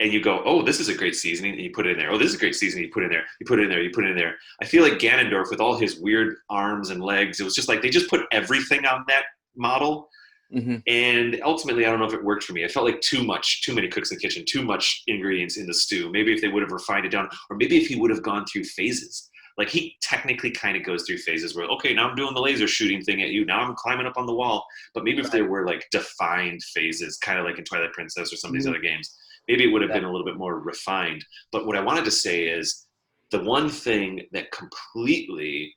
and you go, oh, this is a great seasoning, and you put it in there. Oh, this is a great seasoning, you put it in there. You put it in there. You put it in there. I feel like Ganondorf with all his weird arms and legs, it was just like they just put everything on that model. Mm-hmm. And ultimately, I don't know if it worked for me. I felt like too many cooks in the kitchen, too much ingredients in the stew. Maybe if they would have refined it down, or maybe if he would have gone through phases. Like he technically kind of goes through phases where, okay, now I'm doing the laser shooting thing at you. Now I'm climbing up on the wall. But maybe if there were like defined phases, kind of like in Twilight Princess or some of these other games, maybe it would have been a little bit more refined. But what I wanted to say is the one thing that completely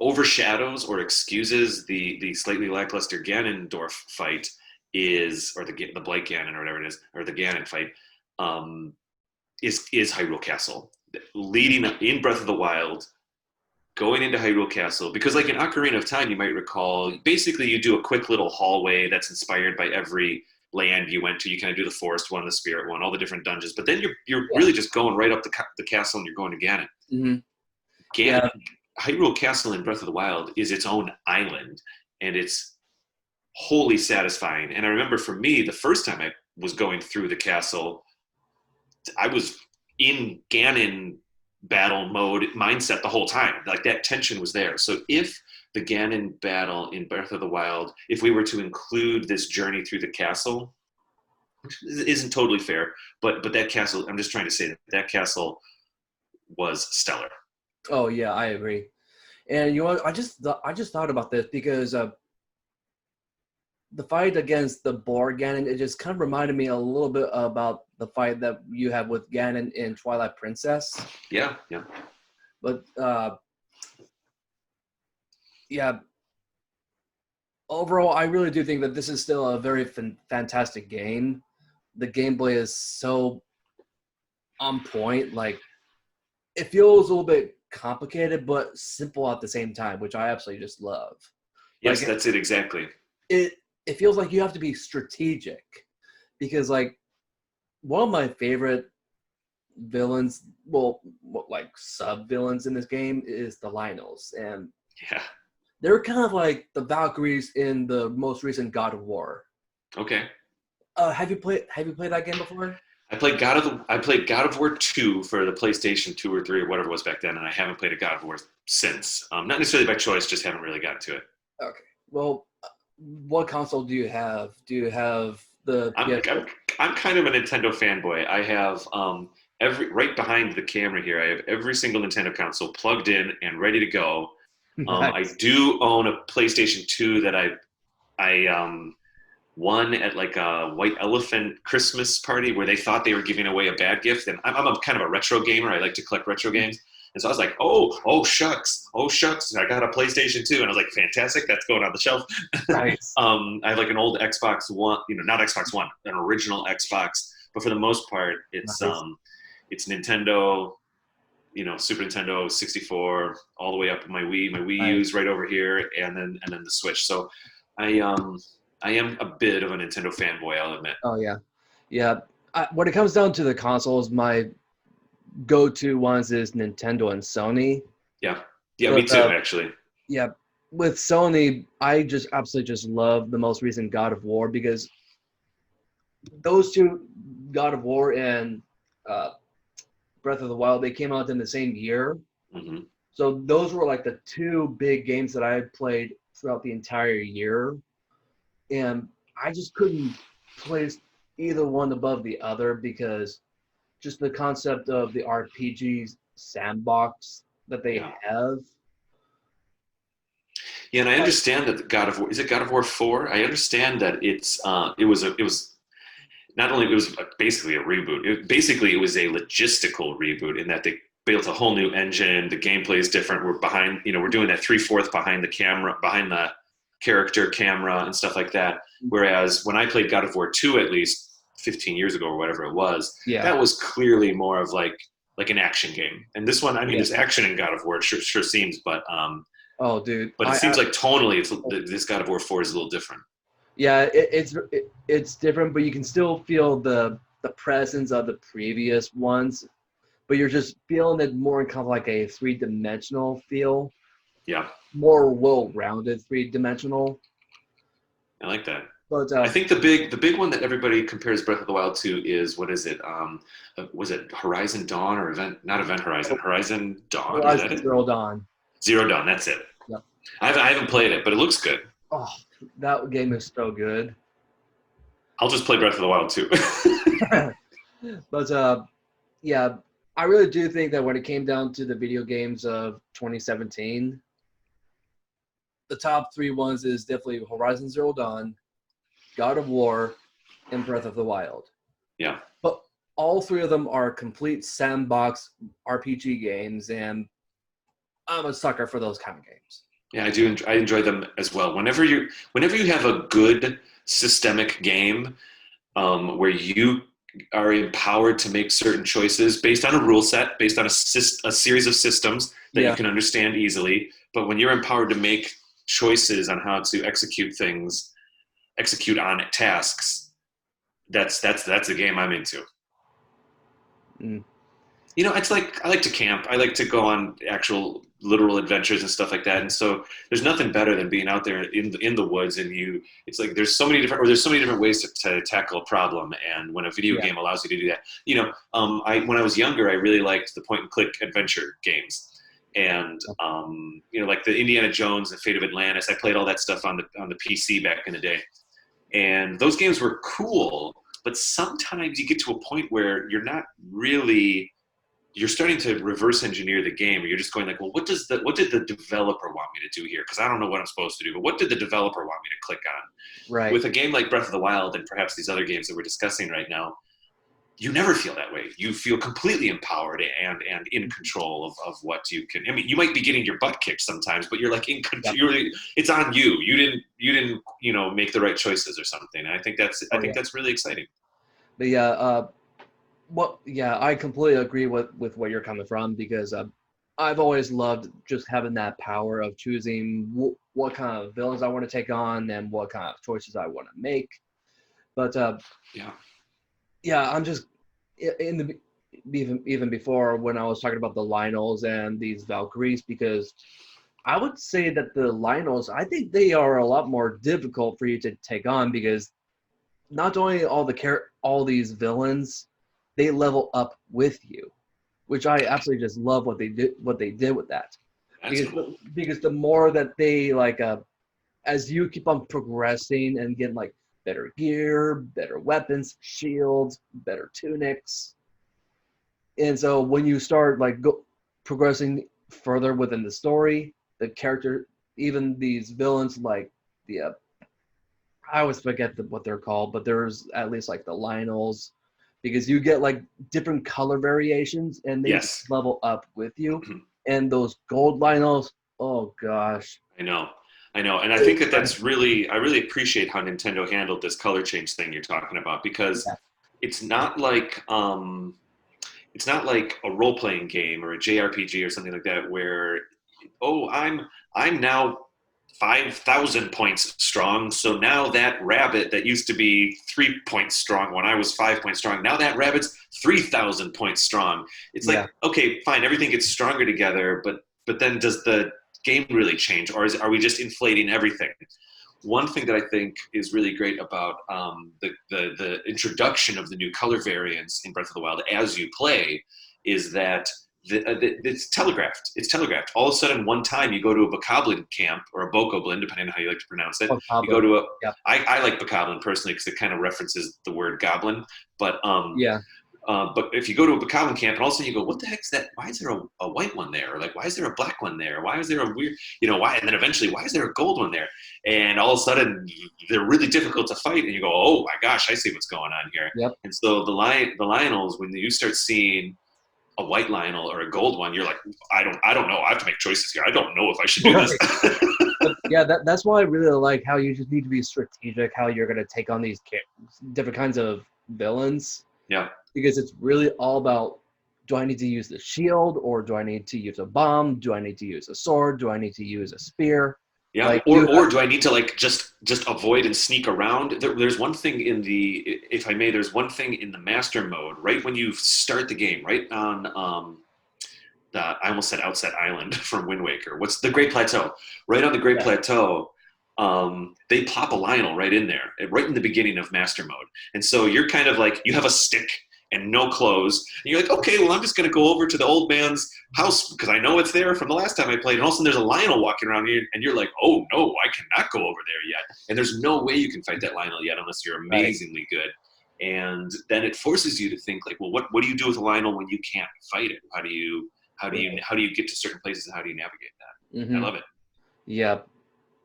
overshadows or excuses the slightly lackluster Ganondorf fight is, or the Blight Ganon or whatever it is, or the Ganon fight, is Hyrule Castle. Leading up in Breath of the Wild, going into Hyrule Castle, because like in Ocarina of Time, you might recall, basically you do a quick little hallway that's inspired by every land you went to. You kind of do the forest one, the spirit one, all the different dungeons, but then you're really just going right up the castle and you're going to Ganon. Mm-hmm. Ganon. Hyrule Castle in Breath of the Wild is its own island, and it's wholly satisfying. And I remember for me, the first time I was going through the castle, I was in Ganon battle mode mindset the whole time. Like that tension was there. So if the Ganon battle in Breath of the Wild, if we were to include this journey through the castle, which isn't totally fair, but that castle, I'm just trying to say that castle was stellar. Oh yeah, I agree. And you know, I just thought about this because the fight against the boar Ganon, it just kind of reminded me a little bit about the fight that you have with Ganon in Twilight Princess. Yeah. But yeah, overall, I really do think that this is still a very fantastic game. The gameplay is so on point. Like it feels a little bit complicated but simple at the same time, which I absolutely just love. Yes, like, that's it exactly. It feels like you have to be strategic because like one of my favorite villains, well, like sub villains in this game is the Lynels, and Yeah. they're kind of like the Valkyries in the most recent God of War. Okay. Have you played that game before? I played God of War 2 for the PlayStation 2 or 3 or whatever it was back then, and I haven't played a God of War since. Not necessarily by choice, just haven't really gotten to it. Okay. Well, what console do you have? Do you have the I'm kind of a Nintendo fanboy. I have right behind the camera here, I have every single Nintendo console plugged in and ready to go. Nice. I do own a PlayStation 2 that I won at like a White Elephant Christmas party where they thought they were giving away a bad gift. And I'm a kind of a retro gamer. I like to collect retro games. And so I was like, oh shucks, I got a PlayStation 2, and I was like, fantastic, that's going on the shelf. Nice. I have like an old Xbox One, not Xbox One, an original Xbox, but for the most part, Nice. it's Nintendo, Super Nintendo 64, all the way up my Wii. My Wii Nice. U's right over here, and then the Switch. So I um I am a bit of a Nintendo fanboy, I'll admit. Oh yeah, yeah. When it comes down to the consoles, my go-to ones is Nintendo and Sony. Yeah, yeah, me But too, actually. yeah, with Sony, I just absolutely just love the most recent God of War because those two, God of War and uh, Breath of the Wild, they came out in the same year. Hmm. So those were like the two big games that I had played throughout the entire year, and I just couldn't place either one above the other because just the concept of the RPGs sandbox that they Yeah, have. yeah, and I Like, understand that God of War is it God of War 4? I understand that it was not only it was basically a reboot. Basically, it was a logistical reboot in that they built a whole new engine. The gameplay is different. We're behind, we're doing that 3/4 behind the camera, behind the character camera and stuff like that. Whereas when I played God of War 2, at least 15 years ago or whatever it was, yeah, that was clearly more of like an action game. And this one, I mean, yeah. there's action in God of War. It sure seems, Oh, dude, but it seems like tonally, this God of War 4 is a little different. yeah, it's different, but you can still feel the presence of the previous ones, but you're just feeling it more in kind of like a three-dimensional feel, Yeah, more well-rounded three-dimensional. I like that. But I think the big one that everybody compares Breath of the Wild to is what is it? Was it Horizon Dawn or Event? Not Event Horizon. Horizon Dawn, is that Horizon it? Zero Dawn. Zero Dawn. That's it. Yep. I haven't played it, but it looks good. Oh, that game is so good. I'll just play Breath of the Wild too. But yeah, I really do think that when it came down to the video games of 2017, the top three ones is definitely Horizon Zero Dawn, God of War, and Breath of the Wild. Yeah, But all three of them are complete sandbox RPG games, and I'm a sucker for those kind of games. yeah, I do. I enjoy them as well. Whenever you have a good systemic game where you are empowered to make certain choices based on a rule set, based on a series of systems that you Yeah, can understand easily. But when you're empowered to make choices on how to execute on tasks, that's the game I'm into. mm, It's like I like to camp. I like to go on actual literal adventures and stuff like that. And so there's nothing better than being out there in the woods and it's like there's so many different ways to tackle a problem. And when a video yeah, game allows you to do that, I when I was younger, I really liked the point and click adventure games. And like the Indiana Jones and Fate of Atlantis, I played all that stuff on the PC back in the day. And those games were cool, but sometimes you get to a point where you're starting to reverse engineer the game, or you're just going like, well, what did the developer want me to do here? Because I don't know what I'm supposed to do, but what did the developer want me to click on? right. With a game like Breath of the Wild and perhaps these other games that we're discussing right now, you never feel that way. You feel completely empowered and in control of what you can. I mean, you might be getting your butt kicked sometimes, but you're like in Yep. control. It's on you. You didn't make the right choices or something. And I Oh think yeah. that's really exciting. But yeah, yeah, I completely agree with where you're coming from because I've always loved just having that power of choosing what kind of villains I want to take on and what kind of choices I want to make. But Yeah. yeah, I'm just in the even before when I was talking about the Lionels and these Valkyries because I would say that the Lionels I think they are a lot more difficult for you to take on because not only all these villains they level up with you, which I absolutely just love what they did with that That's because cool. because the more that they like as you keep on progressing and getting like better gear, better weapons, shields, better tunics. And so when you start like progressing further within the story, the character, even these villains like the I always forget what they're called, but there's at least like the Lionels. because you get like different color variations and they just Yes. level up with you. And those gold Lionels, oh gosh. I know. I know. And I think It's that that's really, I really appreciate how Nintendo handled this color change thing you're talking about, because yeah. it's not like, it's not like a role playing game or a JRPG or something like that where, oh, I'm now 5,000 points strong. So now that rabbit that used to be 3 points strong when I was 5 points strong, now that rabbit's 3,000 points strong. It's like, Yeah. okay, fine, everything gets stronger together, but then does the game really change, or are we just inflating everything? One thing that I think is really great about the introduction of the new color variants in Breath of the Wild as you play is that it's telegraphed. It's telegraphed. All of a sudden, one time you go to a Bokoblin camp or a Bokoblin, depending on how you like to pronounce it. Oh, You go Pablo. to a. Yeah. I like Bokoblin personally because it kind of references the word goblin. But Yeah. but if you go to a Bokoblin camp and all of a sudden you go, what the heck's that? Why is there a white one there? Or like, why is there a black one there? Why is there a weird, why? And then eventually, why is there a gold one there? And all of a sudden, they're really difficult to fight. And you go, oh my gosh, I see what's going on here. Yep. And so the Lionels, when you start seeing a white Lionel or a gold one, you're like, I don't know. I have to make choices here. I don't know if I should do this. Right. But yeah, that's why I really like how you just need to be strategic, how you're going to take on these different kinds of villains. Yeah. Because it's really all about, do I need to use the shield, or do I need to use a bomb? Do I need to use a sword? Do I need to use a spear? Yeah, Like you have, or do I need to like just avoid and sneak around? There's one thing in the, if I may, there's one thing in the master mode right when you start the game, right on the, I almost said Outset Island from Wind Waker. What's the Great Plateau? Right on the Great yeah, Plateau, they plop a Lionel right in there, right in the beginning of master mode, and so you're kind of like you have a stick and no clothes, and you're like, okay, well, I'm just going to go over to the old man's house because I know it's there from the last time I played. And all of a sudden, there's a Lionel walking around here, and you're like, oh no, I cannot go over there yet. And there's no way you can fight that Lionel yet unless you're right. amazingly good. And then it forces you to think like, well, what do you do with a Lionel when you can't fight it? Right. How do you get to certain places, and how do you navigate that? I Hmm. love it. Yeah.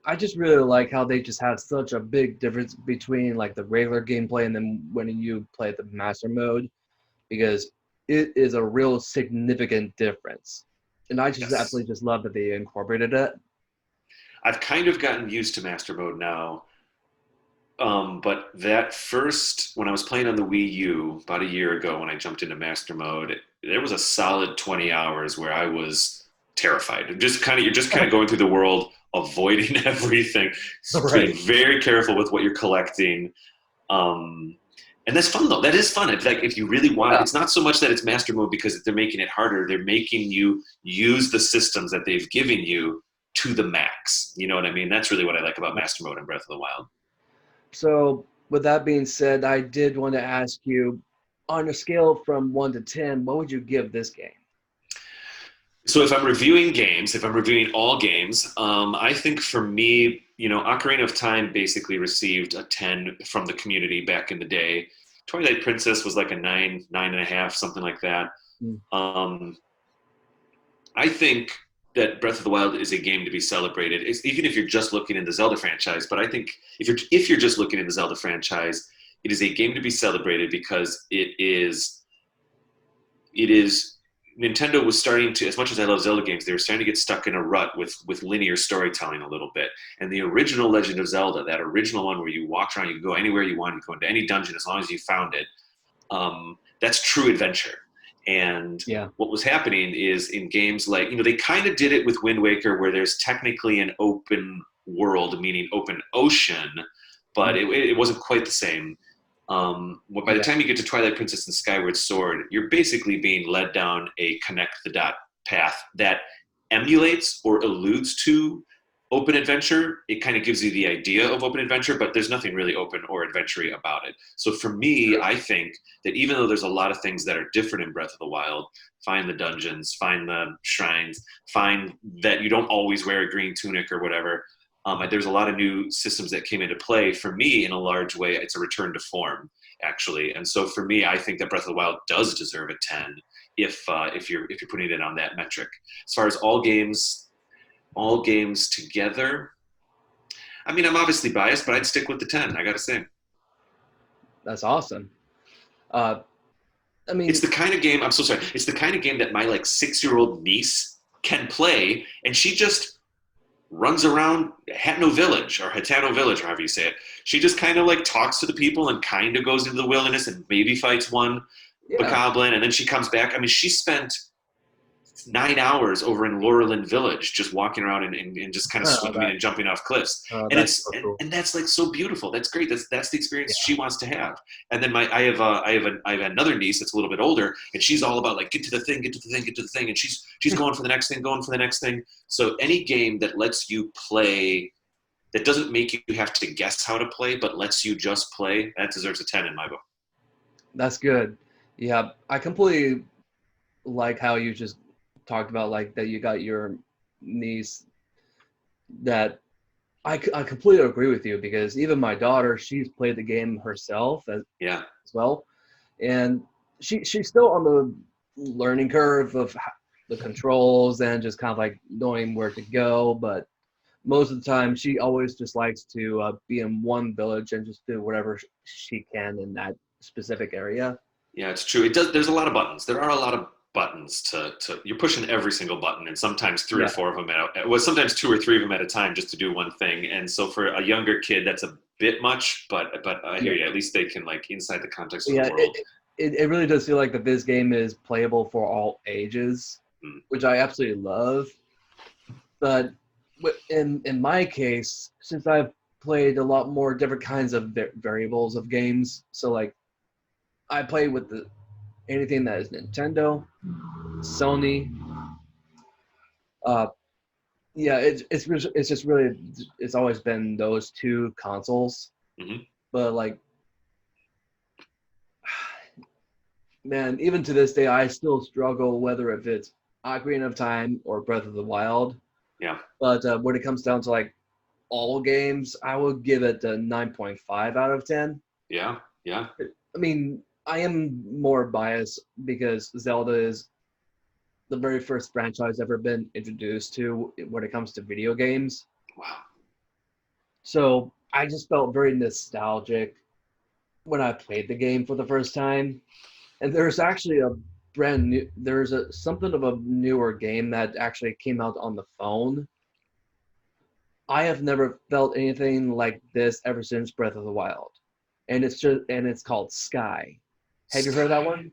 I just really like how they just have such a big difference between like the regular gameplay and then when you play the master mode, because it is a real significant difference. And I just Yes. absolutely just love that they incorporated it. I've kind of gotten used to master mode now. But that first, when I was playing on the Wii U about a year ago, when I jumped into master mode, there was a solid 20 hours where I was terrified. You're just kind of going through the world, avoiding everything, being Right. very careful with what you're collecting. Um, and that's fun though. That is fun. It's like if you really want, Yeah. it's not so much that it's master mode because they're making it harder. They're making you use the systems that they've given you to the max. You know what I mean? That's really what I like about master mode in Breath of the Wild. So, with that being said, I did want to ask you, on a scale from 1 to 10, what would you give this game? So if I'm reviewing games, if I'm reviewing all games, I think for me, Ocarina of Time basically received a 10 from the community back in the day. Twilight Princess was like a 9, 9.5, something like that. Mm. Um, I think that Breath of the Wild is a game to be celebrated. Even if you're just looking in the Zelda franchise, but I think if you're just looking in the Zelda franchise, it is a game to be celebrated because it is Nintendo was starting to, as much as I love Zelda games, they were starting to get stuck in a rut with linear storytelling a little bit. And the original Legend of Zelda, that original one where you walked around, you could go anywhere you want, you could go into any dungeon as long as you found it. That's true adventure. And Yeah. what was happening is in games like, they kind of did it with Wind Waker, where there's technically an open world, meaning open ocean, but Mm. it wasn't quite the same. By the Yeah. time you get to Twilight Princess and Skyward Sword, you're basically being led down a connect the dot path that emulates or alludes to open adventure. It kind of gives you the idea of open adventure, but there's nothing really open or adventure about it. So for me, I think that even though there's a lot of things that are different in Breath of the Wild, find the dungeons, find the shrines, find that you don't always wear a green tunic or whatever. There's a lot of new systems that came into play. For me, in a large way, it's a return to form, actually. And so for me, I think that Breath of the Wild does deserve a 10 if you're putting it on that metric. As far as all games together, I mean, I'm obviously biased, but I'd stick with the 10. I got to say. That's awesome. I It's mean, the kind of game. I'm so sorry. It's the kind of game that my like 6-year-old niece can play, and she just runs around Hatno Village or Hatano Village, or however you say it. She just kind of like talks to the people and kind of goes into the wilderness and maybe fights one yeah. bokoblin, and then she comes back. I mean, she spent 9 hours over in Laurelin Village, just walking around and just kind of Oh, swimming and jumping off cliffs. And that's it's so cool. and that's like so beautiful. That's great. That's the experience Yeah. she wants to have. And then I have another niece that's a little bit older, and she's all about like get to the thing, get to the thing, get to the thing, and she's going for the next thing, going for the next thing. So any game that lets you play, that doesn't make you have to guess how to play, but lets you just play, that deserves a 10 in my book. That's good. Yeah, I completely like how you just talked about like that you got your niece that I completely agree with you because even my daughter, she's played the game herself Yeah. as well, and she's still on the learning curve of the controls and just kind of like knowing where to go. But most of the time, she always just likes to be in one village and just do whatever she can in that specific area. Yeah, it's true. It does. There's a lot of buttons. There are a lot of buttons to. You're pushing every single button, and sometimes three or Yeah, four of them well, sometimes two or three of them at a time just to do one thing. And so for a younger kid, that's a bit much. But I hear yeah, you. At least they can like inside the context of the yeah. world. It really does feel like that this game is playable for all ages, Mm, which I absolutely love. But in my case, since I've played a lot more different kinds of variables of games, so like I play with the anything that is Nintendo, Sony. Uh, yeah, it's just really it's always been those two consoles. hmm But like, man, even to this day, I still struggle whether if it's Ocarina of Time or Breath of the Wild. Yeah, But when it comes down to like all games, I would give it a 9.5 out of 10. yeah, yeah. I mean, I am more biased because Zelda is the very first franchise ever been introduced to when it comes to video games. Wow. So I just felt very nostalgic when I played the game for the first time. And there's actually a there's a something of a newer game that actually came out on the phone. I have never felt anything like this ever since Breath of the Wild. And it's called Sky. Have you heard of that Sky. one?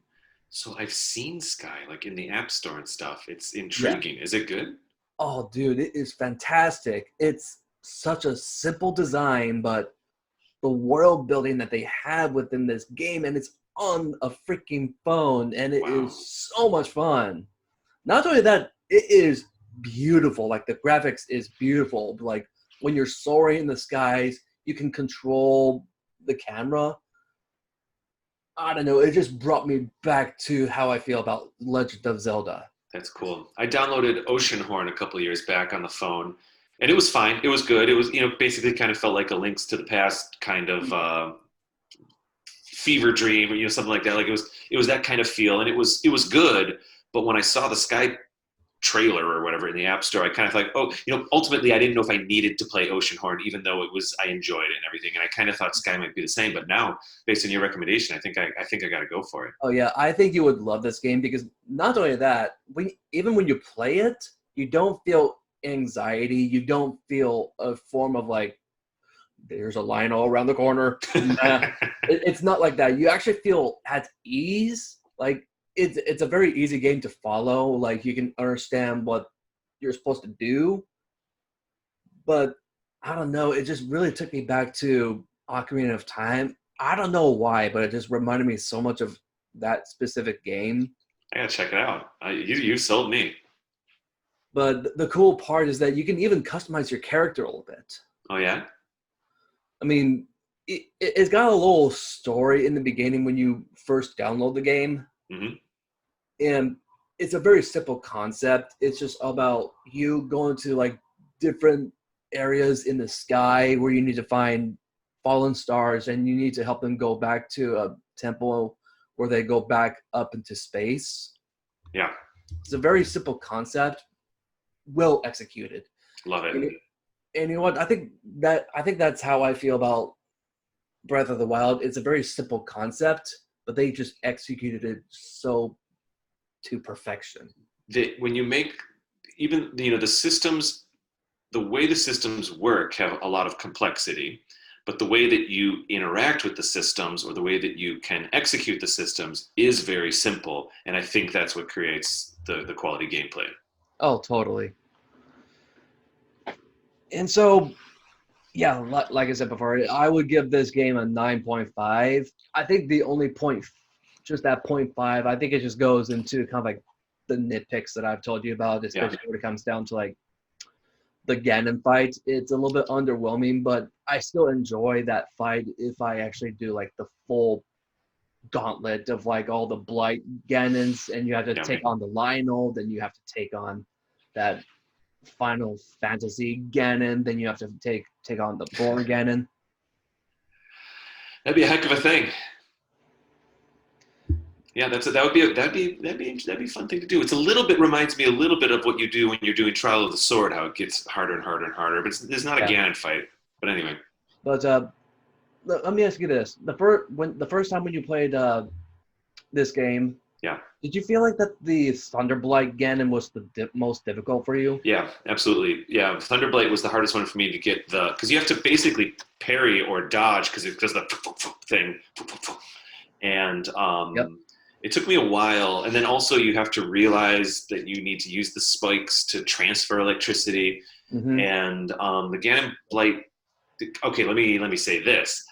So I've seen Sky like in the App Store and stuff. It's Yeah. intriguing. Is it good? Oh, dude, it is fantastic. It's such a simple design, but the world building that they have within this game, and it's on a freaking phone, and it Wow. is so much fun. Not only that, it is beautiful. Like the graphics is beautiful. Like when you're soaring in the skies, you can control the camera. I don't know. It just brought me back to how I feel about Legend of Zelda. That's cool. I downloaded Oceanhorn a couple of years back on the phone, and it was fine. It was good. It was, basically kind of felt like a Links to the Past kind of fever dream, or something like that. Like it was that kind of feel, and it was good. But when I saw the Sky trailer or whatever in the App Store, I kind of like, oh, ultimately I didn't know if I needed to play Oceanhorn, even though I enjoyed it and everything, and I kind of thought Sky might be the same. But now, based on your recommendation, I think I got to go for it. Oh yeah, I think you would love this game because not only that, even when you play it, you don't feel anxiety. You don't feel a form of like there's a line all around the corner. Nah, it's not like that. You actually feel at ease. Like it's a very easy game to follow. Like you can understand what you're supposed to do. But I don't know. It just really took me back to Ocarina of Time. I don't know why, but it just reminded me so much of that specific game. I gotta check it out. You sold me. But the cool part is that you can even customize your character a little bit. Oh yeah. I mean, it's got a little story in the beginning when you first download the game, hmm and it's a very simple concept. It's just about you going to like different areas in the sky where you need to find fallen stars, and you need to help them go back to a temple where they go back up into space. Yeah. It's a very simple concept, well executed. Love it. And, and you know what? I think that's how I feel about Breath of the Wild. It's a very simple concept, but they just executed it so to perfection. When you make even the systems, the way the systems work have a lot of complexity, but the way that you interact with the systems or the way that you can execute the systems is very simple. And I think that's what creates the quality gameplay. Oh, totally. And so, yeah, like I said before, I would give this game a 9.5. I think the only point, just that point 0.5, I think it just goes into kind of like the nitpicks that I've told you about, especially when it comes down to like the Ganon fight. It's a little bit underwhelming, but I still enjoy that fight if I actually do like the full gauntlet of like all the Blight Ganons, and you have to take on the Lionel, then you have to take on that Final Fantasy Ganon, then you have to take on the Boar Ganon. That'd be a heck of a thing. Yeah, that'd be a fun thing to do. It's a little bit reminds me a little bit of what you do when you're doing Trial of the Sword, how it gets harder and harder and harder. But there's not a Ganon fight. But anyway. But let me ask you this: the first time when you played this game, did you feel like that the Thunderblight Ganon was the most difficult for you? Yeah, absolutely. Yeah, Thunderblight was the hardest one for me to get because you have to basically parry or dodge because the thing, and it took me a while. And then also you have to realize that you need to use the spikes to transfer electricity, and the Ganon Blight. Okay, let me say this: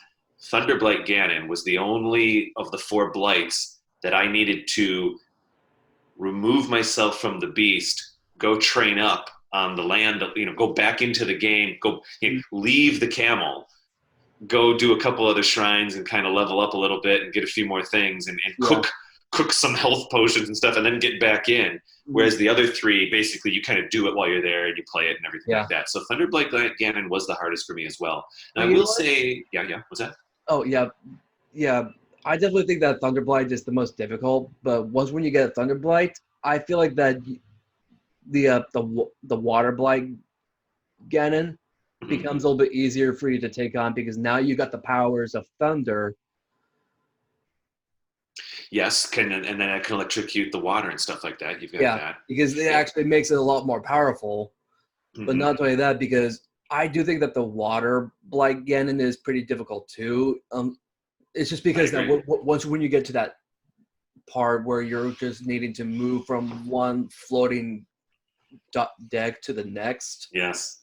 Thunderblight Ganon was the only of the 4 blights that I needed to remove myself from the beast, go train up on the land, go back into the game, leave the camel, go do a couple other shrines and kind of level up a little bit and get a few more things and cook some health potions and stuff and then get back in. Whereas the other 3, basically you kind of do it while you're there and you play it and everything like that. So Thunderblight Ganon was the hardest for me as well. And I will say, what's that? Oh, yeah. I definitely think that Thunderblight is the most difficult, but once when you get a Thunderblight, I feel like that the Water Blight Ganon becomes a little bit easier for you to take on because now you got the powers of Thunder. Yes, and then I can electrocute the water and stuff like that. You've got that. Because it actually makes it a lot more powerful. But not only that, because I do think that the Water Blight Ganon is pretty difficult too. It's just because that once when you get to that part where you're just needing to move from one floating deck to the next. Yes.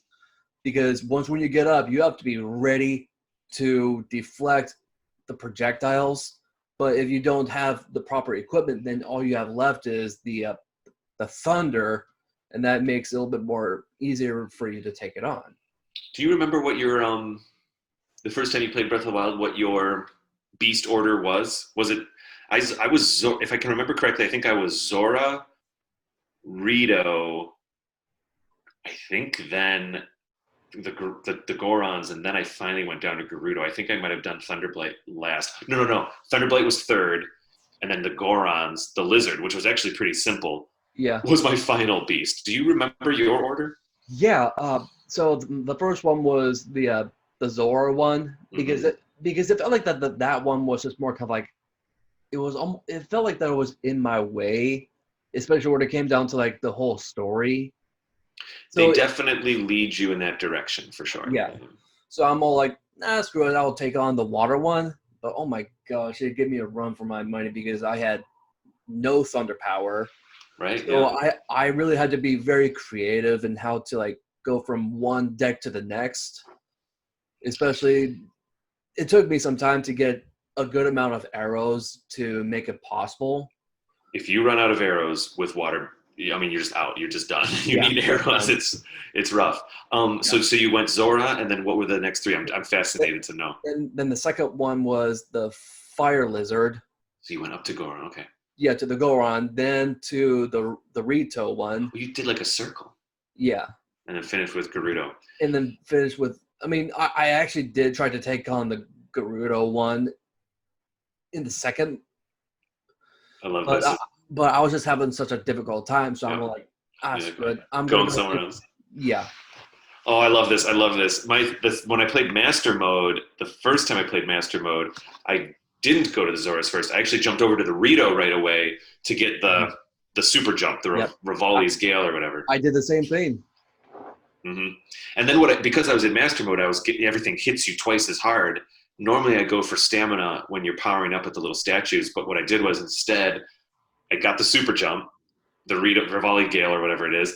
Because once when you get up, you have to be ready to deflect the projectiles. But if you don't have the proper equipment, then all you have left is the thunder, and that makes it a little bit more easier for you to take it on. Do you remember what your the first time you played Breath of the Wild, what your beast order was? Was it I was if I can remember correctly, I think I was Zora, Rito, I think then the Gorons, and then I finally went down to Gerudo. I think I might have done Thunderblight last. No. Thunderblight was third, and then the Gorons, the lizard, which was actually pretty simple, was my final beast. Do you remember your order? Yeah. So the first one was the Zora one because it felt like that one was just more kind of like it felt like that it was in my way, especially when it came down to like the whole story. So they definitely lead you in that direction for sure. Yeah. So I'm all like, screw it, I'll take on the water one. But oh my gosh, it gave me a run for my money because I had no thunder power. Right. So I really had to be very creative in how to like go from one deck to the next. Especially, it took me some time to get a good amount of arrows to make it possible. If you run out of arrows with water, I mean, you're just out. You're just done. You need arrows. It's rough. So you went Zora, and then what were the next 3? I'm fascinated to know. And then the second one was the Fire Lizard. So you went up to Goron, okay. Yeah, to the Goron, then to the Rito one. Well, you did like a circle. Yeah. And then finished with Gerudo. And then finished with, I mean, I actually did try to take on the Gerudo one in the second. I love this. But I was just having such a difficult time, so I'm like, screw it. I'm going somewhere else. Yeah. Oh, I love this. When I played Master Mode, the first time I played Master Mode, I didn't go to the Zoras first. I actually jumped over to the Rito right away to get the super jump, the Yep. Rivali's Gale or whatever. I did the same thing. Hmm. And then because I was in master mode, I was getting everything hits you twice as hard. Normally, I go for stamina when you're powering up at the little statues, but what I did was instead I got the super jump, the Rivali Gale or whatever it is,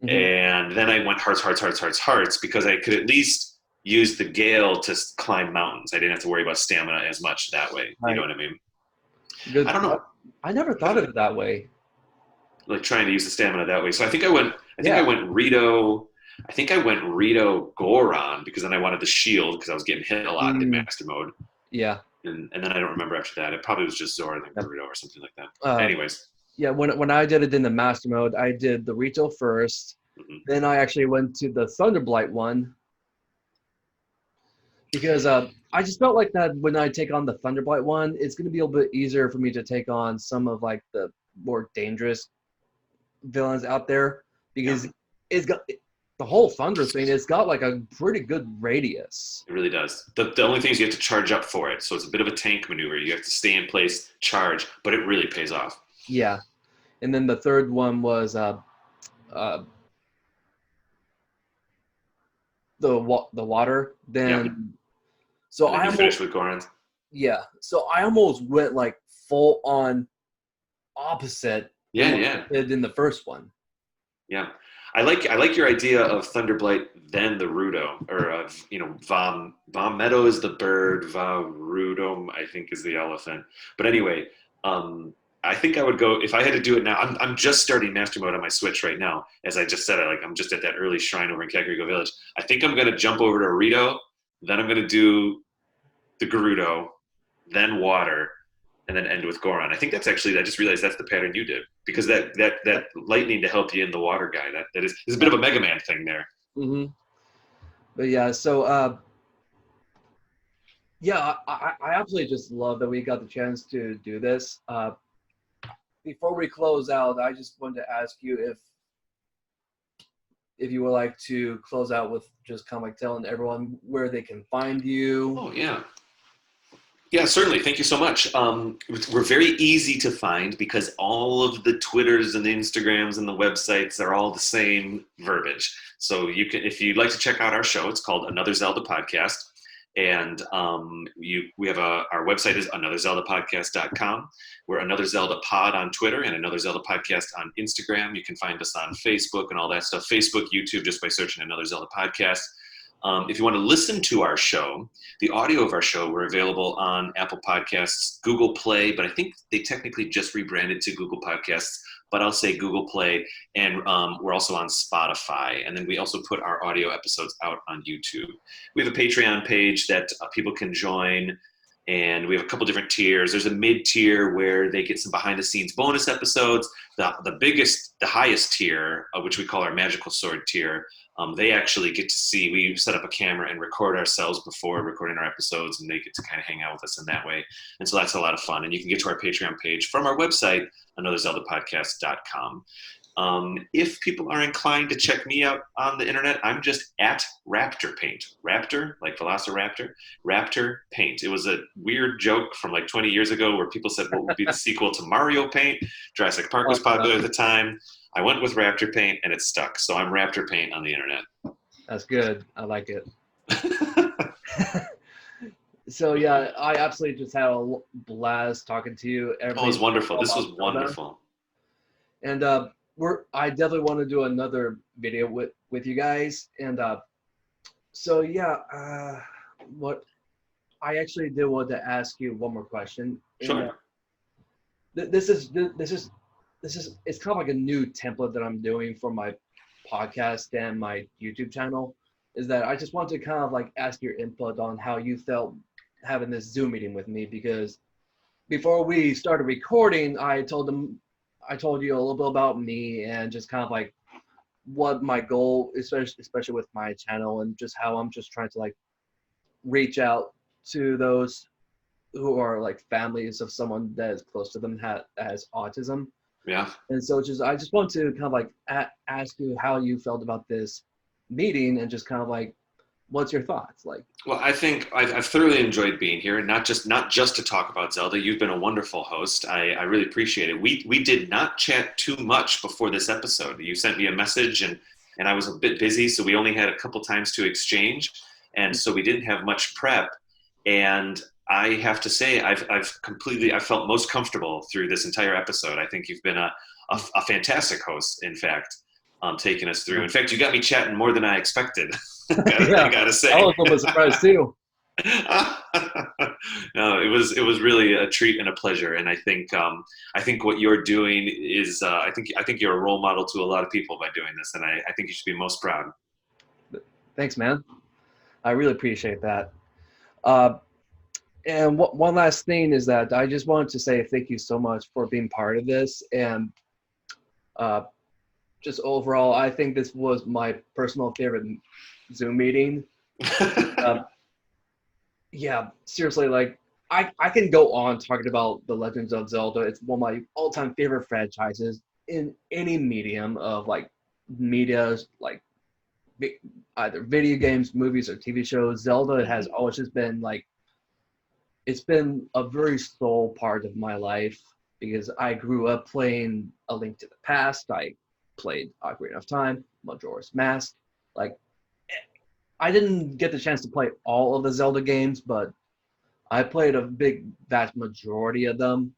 and then I went hearts, hearts, hearts, hearts, hearts because I could at least use the Gale to climb mountains. I didn't have to worry about stamina as much that way. Right. You know what I mean? Good. I don't know. I never thought of it that way. Like trying to use the stamina that way. So I think I went Rito. I think I went Rito Goron because then I wanted the shield because I was getting hit a lot in master mode. Yeah. And then I don't remember after that. It probably was just Zora and Rito or something like that. Anyways. Yeah, when I did it in the master mode, I did the Rito first. Then I actually went to the Thunderblight one. Because I just felt like that when I take on the Thunderblight one, it's going to be a little bit easier for me to take on some of like the more dangerous villains out there. Because it's got the whole Thunder thing. It's got like a pretty good radius. It really does. The only thing is you have to charge up for it. So it's a bit of a tank maneuver. You have to stay in place, charge, but it really pays off. Yeah. And then the third one was the water. Then so I finished with Goron. Yeah. So I almost went like full on opposite. In the first one. Yeah. I like your idea of Thunderblight, then the Rudo, or Vom Meadow is the bird, Varudom I think is the elephant. But anyway, I think I would go if I had to do it now. I'm just starting master mode on my Switch right now. As I just said, I'm just at that early shrine over in Kakariko Village. I think I'm gonna jump over to Rito, then I'm gonna do the Gerudo, then water, and then end with Goron. I think that's actually I just realized that's the pattern you did because that lightning to help you in the water guy that is a bit of a Mega Man thing there. Mm-hmm. But yeah, so I absolutely just love that we got the chance to do this. Before we close out, I just wanted to ask you if you would like to close out with just kind of like telling everyone where they can find you. Oh yeah. Yeah, certainly. Thank you so much. We're very easy to find because all of the Twitters and the Instagrams and the websites are all the same verbiage. So you can, if you'd like to check out our show, it's called Another Zelda Podcast. And we have our website is anotherzeldapodcast.com. We're Another Zelda Pod on Twitter and Another Zelda Podcast on Instagram. You can find us on Facebook and all that stuff. Facebook, YouTube, just by searching Another Zelda Podcast. If you want to listen to our show, the audio of our show, we're available on Apple Podcasts, Google Play, but I think they technically just rebranded to Google Podcasts, but I'll say Google Play, and we're also on Spotify. And then we also put our audio episodes out on YouTube. We have a Patreon page that people can join, and we have a couple different tiers. There's a mid-tier where they get some behind-the-scenes bonus episodes. The highest tier, which we call our Magical Sword tier, they actually get to see, we set up a camera and record ourselves before recording our episodes, and they get to kind of hang out with us in that way. And so that's a lot of fun. And you can get to our Patreon page from our website, anotherzeldapodcast.com. If people are inclined to check me out on the internet, I'm just at Raptor Paint. Raptor, like Velociraptor, Raptor Paint. It was a weird joke from like 20 years ago where people said, what would be the sequel to Mario Paint? Jurassic Park was popular at the time. I went with Raptor Paint and it stuck. So I'm Raptor Paint on the internet. That's good. I like it. So yeah, I absolutely just had a blast talking to you. It was wonderful. This was wonderful. And I definitely want to do another video with you guys. And so yeah, what I actually did want to ask you one more question. Sure. And, this is it's kind of like a new template that I'm doing for my podcast and my YouTube channel. Is that I just want to kind of like ask your input on how you felt having this Zoom meeting with me, because before we started recording, I told you a little bit about me and just kind of like what my goal, especially with my channel, and just how I'm just trying to like reach out to those who are like families of someone that is close to them that has autism. Yeah. And so I just want to kind of like ask you how you felt about this meeting and just kind of like what's your thoughts? Like, Well, I think I've thoroughly enjoyed being here, not just to talk about Zelda. You've been a wonderful host. I really appreciate it. We did not chat too much before this episode. You sent me a message, and I was a bit busy, so we only had a couple times to exchange, and so we didn't have much prep. And I have to say, I felt most comfortable through this entire episode. I think you've been a fantastic host, in fact, taking us through. In fact, you got me chatting more than I expected. I yeah, gotta I say. was a little bit surprised too. No, it was really a treat and a pleasure, and I think what you're doing is I think you're a role model to a lot of people by doing this, and I think you should be most proud. Thanks, man. I really appreciate that. Uh, and one last thing is that I just wanted to say thank you so much for being part of this. And uh, just overall, I think this was my personal favorite Zoom meeting. Uh, yeah, seriously, like I can go on talking about The Legends of Zelda. It's one of my all-time favorite franchises in any medium of like media, like either video games, movies, or TV shows. Zelda has always just been like it's been a very soul part of my life because I grew up playing A Link to the Past. I played Ocarina of Time, Majora's Mask. Like I didn't get the chance to play all of the Zelda games, but I played a big vast majority of them,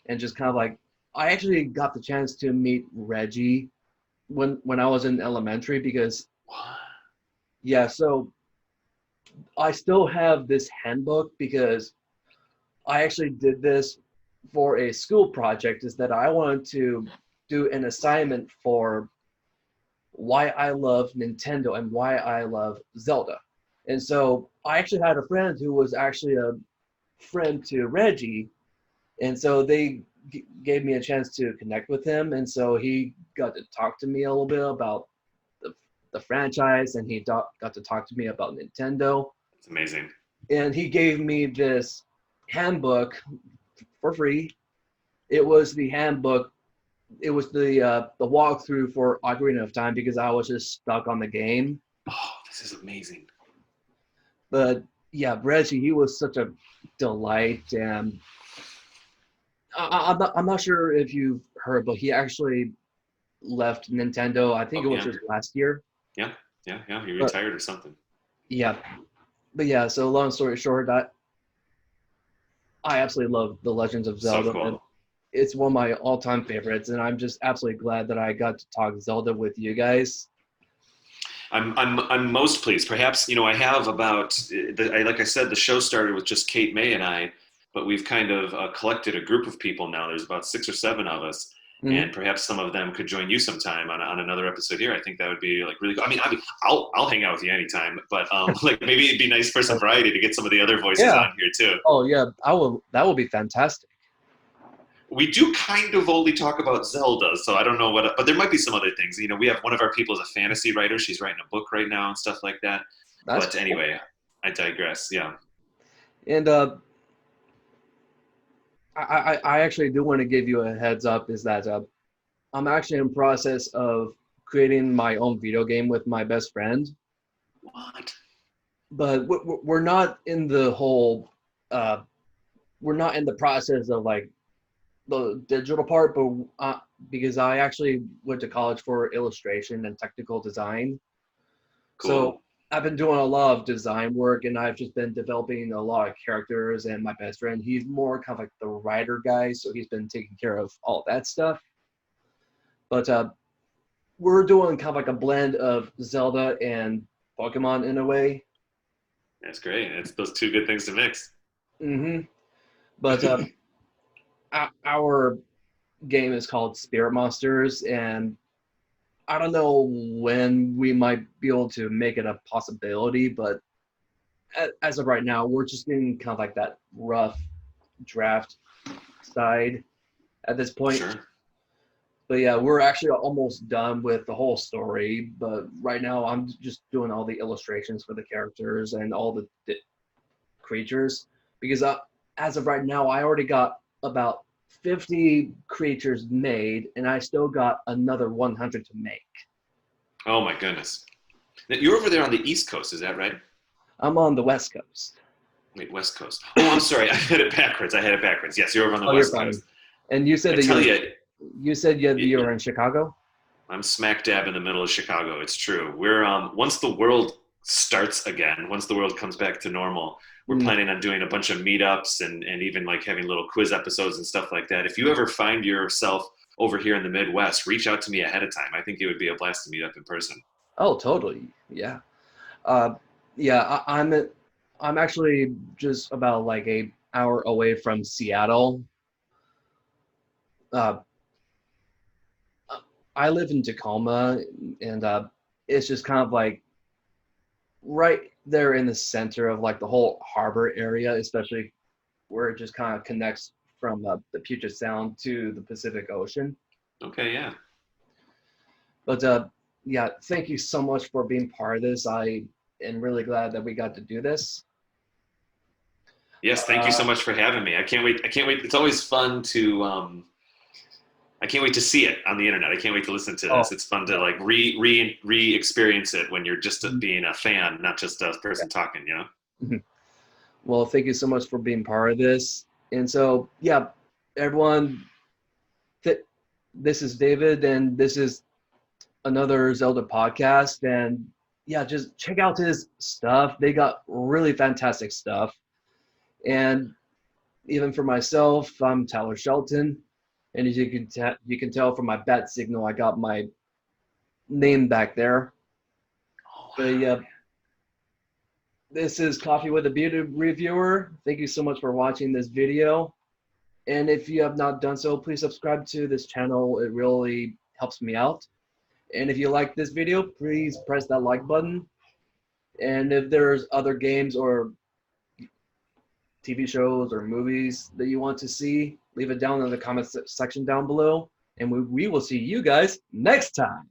and just kind of like I actually got the chance to meet Reggie when I was in elementary because yeah, so I still have this handbook because I actually did this for a school project is that I wanted to do an assignment for why I love Nintendo and why I love Zelda. And so I actually had a friend who was actually a friend to Reggie, and so they gave me a chance to connect with him, and so he got to talk to me a little bit about the, the franchise, and he got to talk to me about Nintendo, It's amazing. and he gave me this handbook for free. It was the handbook. It was the walkthrough for Ocarina of Time because I was just stuck on the game. Oh, this is amazing. But yeah, Reggie, he was such a delight, and I'm not sure if you've heard, but he actually left Nintendo. I think Oh it was yeah, just last year. yeah, yeah, yeah. He But retired or something. yeah, but yeah. So long story short, I absolutely love The Legends of So Zelda, and cool. it's one of my all-time favorites. And I'm just absolutely glad that I got to talk Zelda with you guys. I'm most pleased. Perhaps I have like I said, the show started with just Kate May and I, but we've kind of collected a group of people now. There's about 6 or 7 of us, Mhm. and perhaps some of them could join you sometime on another episode here. I think that would be like really cool. I'll hang out with you anytime, but like maybe it'd be nice for some variety to get some of the other voices Yeah. on here too. Oh yeah. I will. That will be fantastic. We do kind of only talk about Zelda, so I don't know but there might be some other things. We have one of our people is a fantasy writer. She's writing a book right now and stuff like that. That's But cool. anyway, I digress. Yeah. And I actually do want to give you a heads up. Is that I'm actually in process of creating my own video game with my best friend, What? but we're not in the whole. Uh, we're not in the process of like the digital part, but because I actually went to college for illustration and technical design, so Cool. I've been doing a lot of design work, and I've just been developing a lot of characters. And my best friend, he's more kind of like the writer guy, so he's been taking care of all that stuff. But we're doing kind of like a blend of Zelda and Pokemon in a way. That's great. It's those two good things to mix. hmm But our game is called Spirit Monsters, and I don't know when we might be able to make it a possibility, but as of right now, we're just in kind of like that rough draft side at this point. Sure. But yeah, we're actually almost done with the whole story. But right now, I'm just doing all the illustrations for the characters and all the creatures because as of right now, I already got about 50 creatures made, and I still got another 100 to make. Oh my goodness. Now, you're over there on the East Coast, is that right? I'm on the West Coast. Wait, West Coast. Oh, I'm sorry. I had it backwards. Yes, you're over on the Oh, you're West fine. Coast. And you said I that tell you, you said you were in Chicago? I'm smack dab in the middle of Chicago. It's true. We're once the world starts again, once the world comes back to normal, we're Mm. planning on doing a bunch of meetups and even like having little quiz episodes and stuff like that. If you ever find yourself over here in the Midwest, reach out to me ahead of time. I think it would be a blast to meet up in person. Oh, totally. Yeah. Uh, yeah, I'm actually just about like a hour away from Seattle. Uh, I live in Tacoma, and it's just kind of like right there in the center of like the whole harbor area, especially where it just kind of connects from the Puget Sound to the Pacific Ocean. Okay, yeah. But yeah, thank you so much for being part of this. I am really glad that we got to do this. Yes, thank you so Uh, much for having me. I can't wait. I can't wait. It's always fun to I can't wait to see it on the internet. I can't wait to listen to oh, this. It's fun to yeah. like re experience it when you're just being a fan, not just a person talking. You know. Mhm. Well, thank you so much for being part of this. And so, yeah, everyone, th- this is David, and this is another Zelda podcast. And yeah, just check out his stuff. They got really fantastic stuff. And even for myself, I'm Tyler Shelton. And as you can tell from my bat signal, I got my name back there. Oh But yeah, wow. this is Coffee with a Beauty Reviewer. Thank you so much for watching this video. And if you have not done so, please subscribe to this channel. It really helps me out. And if you like this video, please press that like button. And if there's other games or TV shows or movies that you want to see, leave it down in the comment section down below. And we will see you guys next time.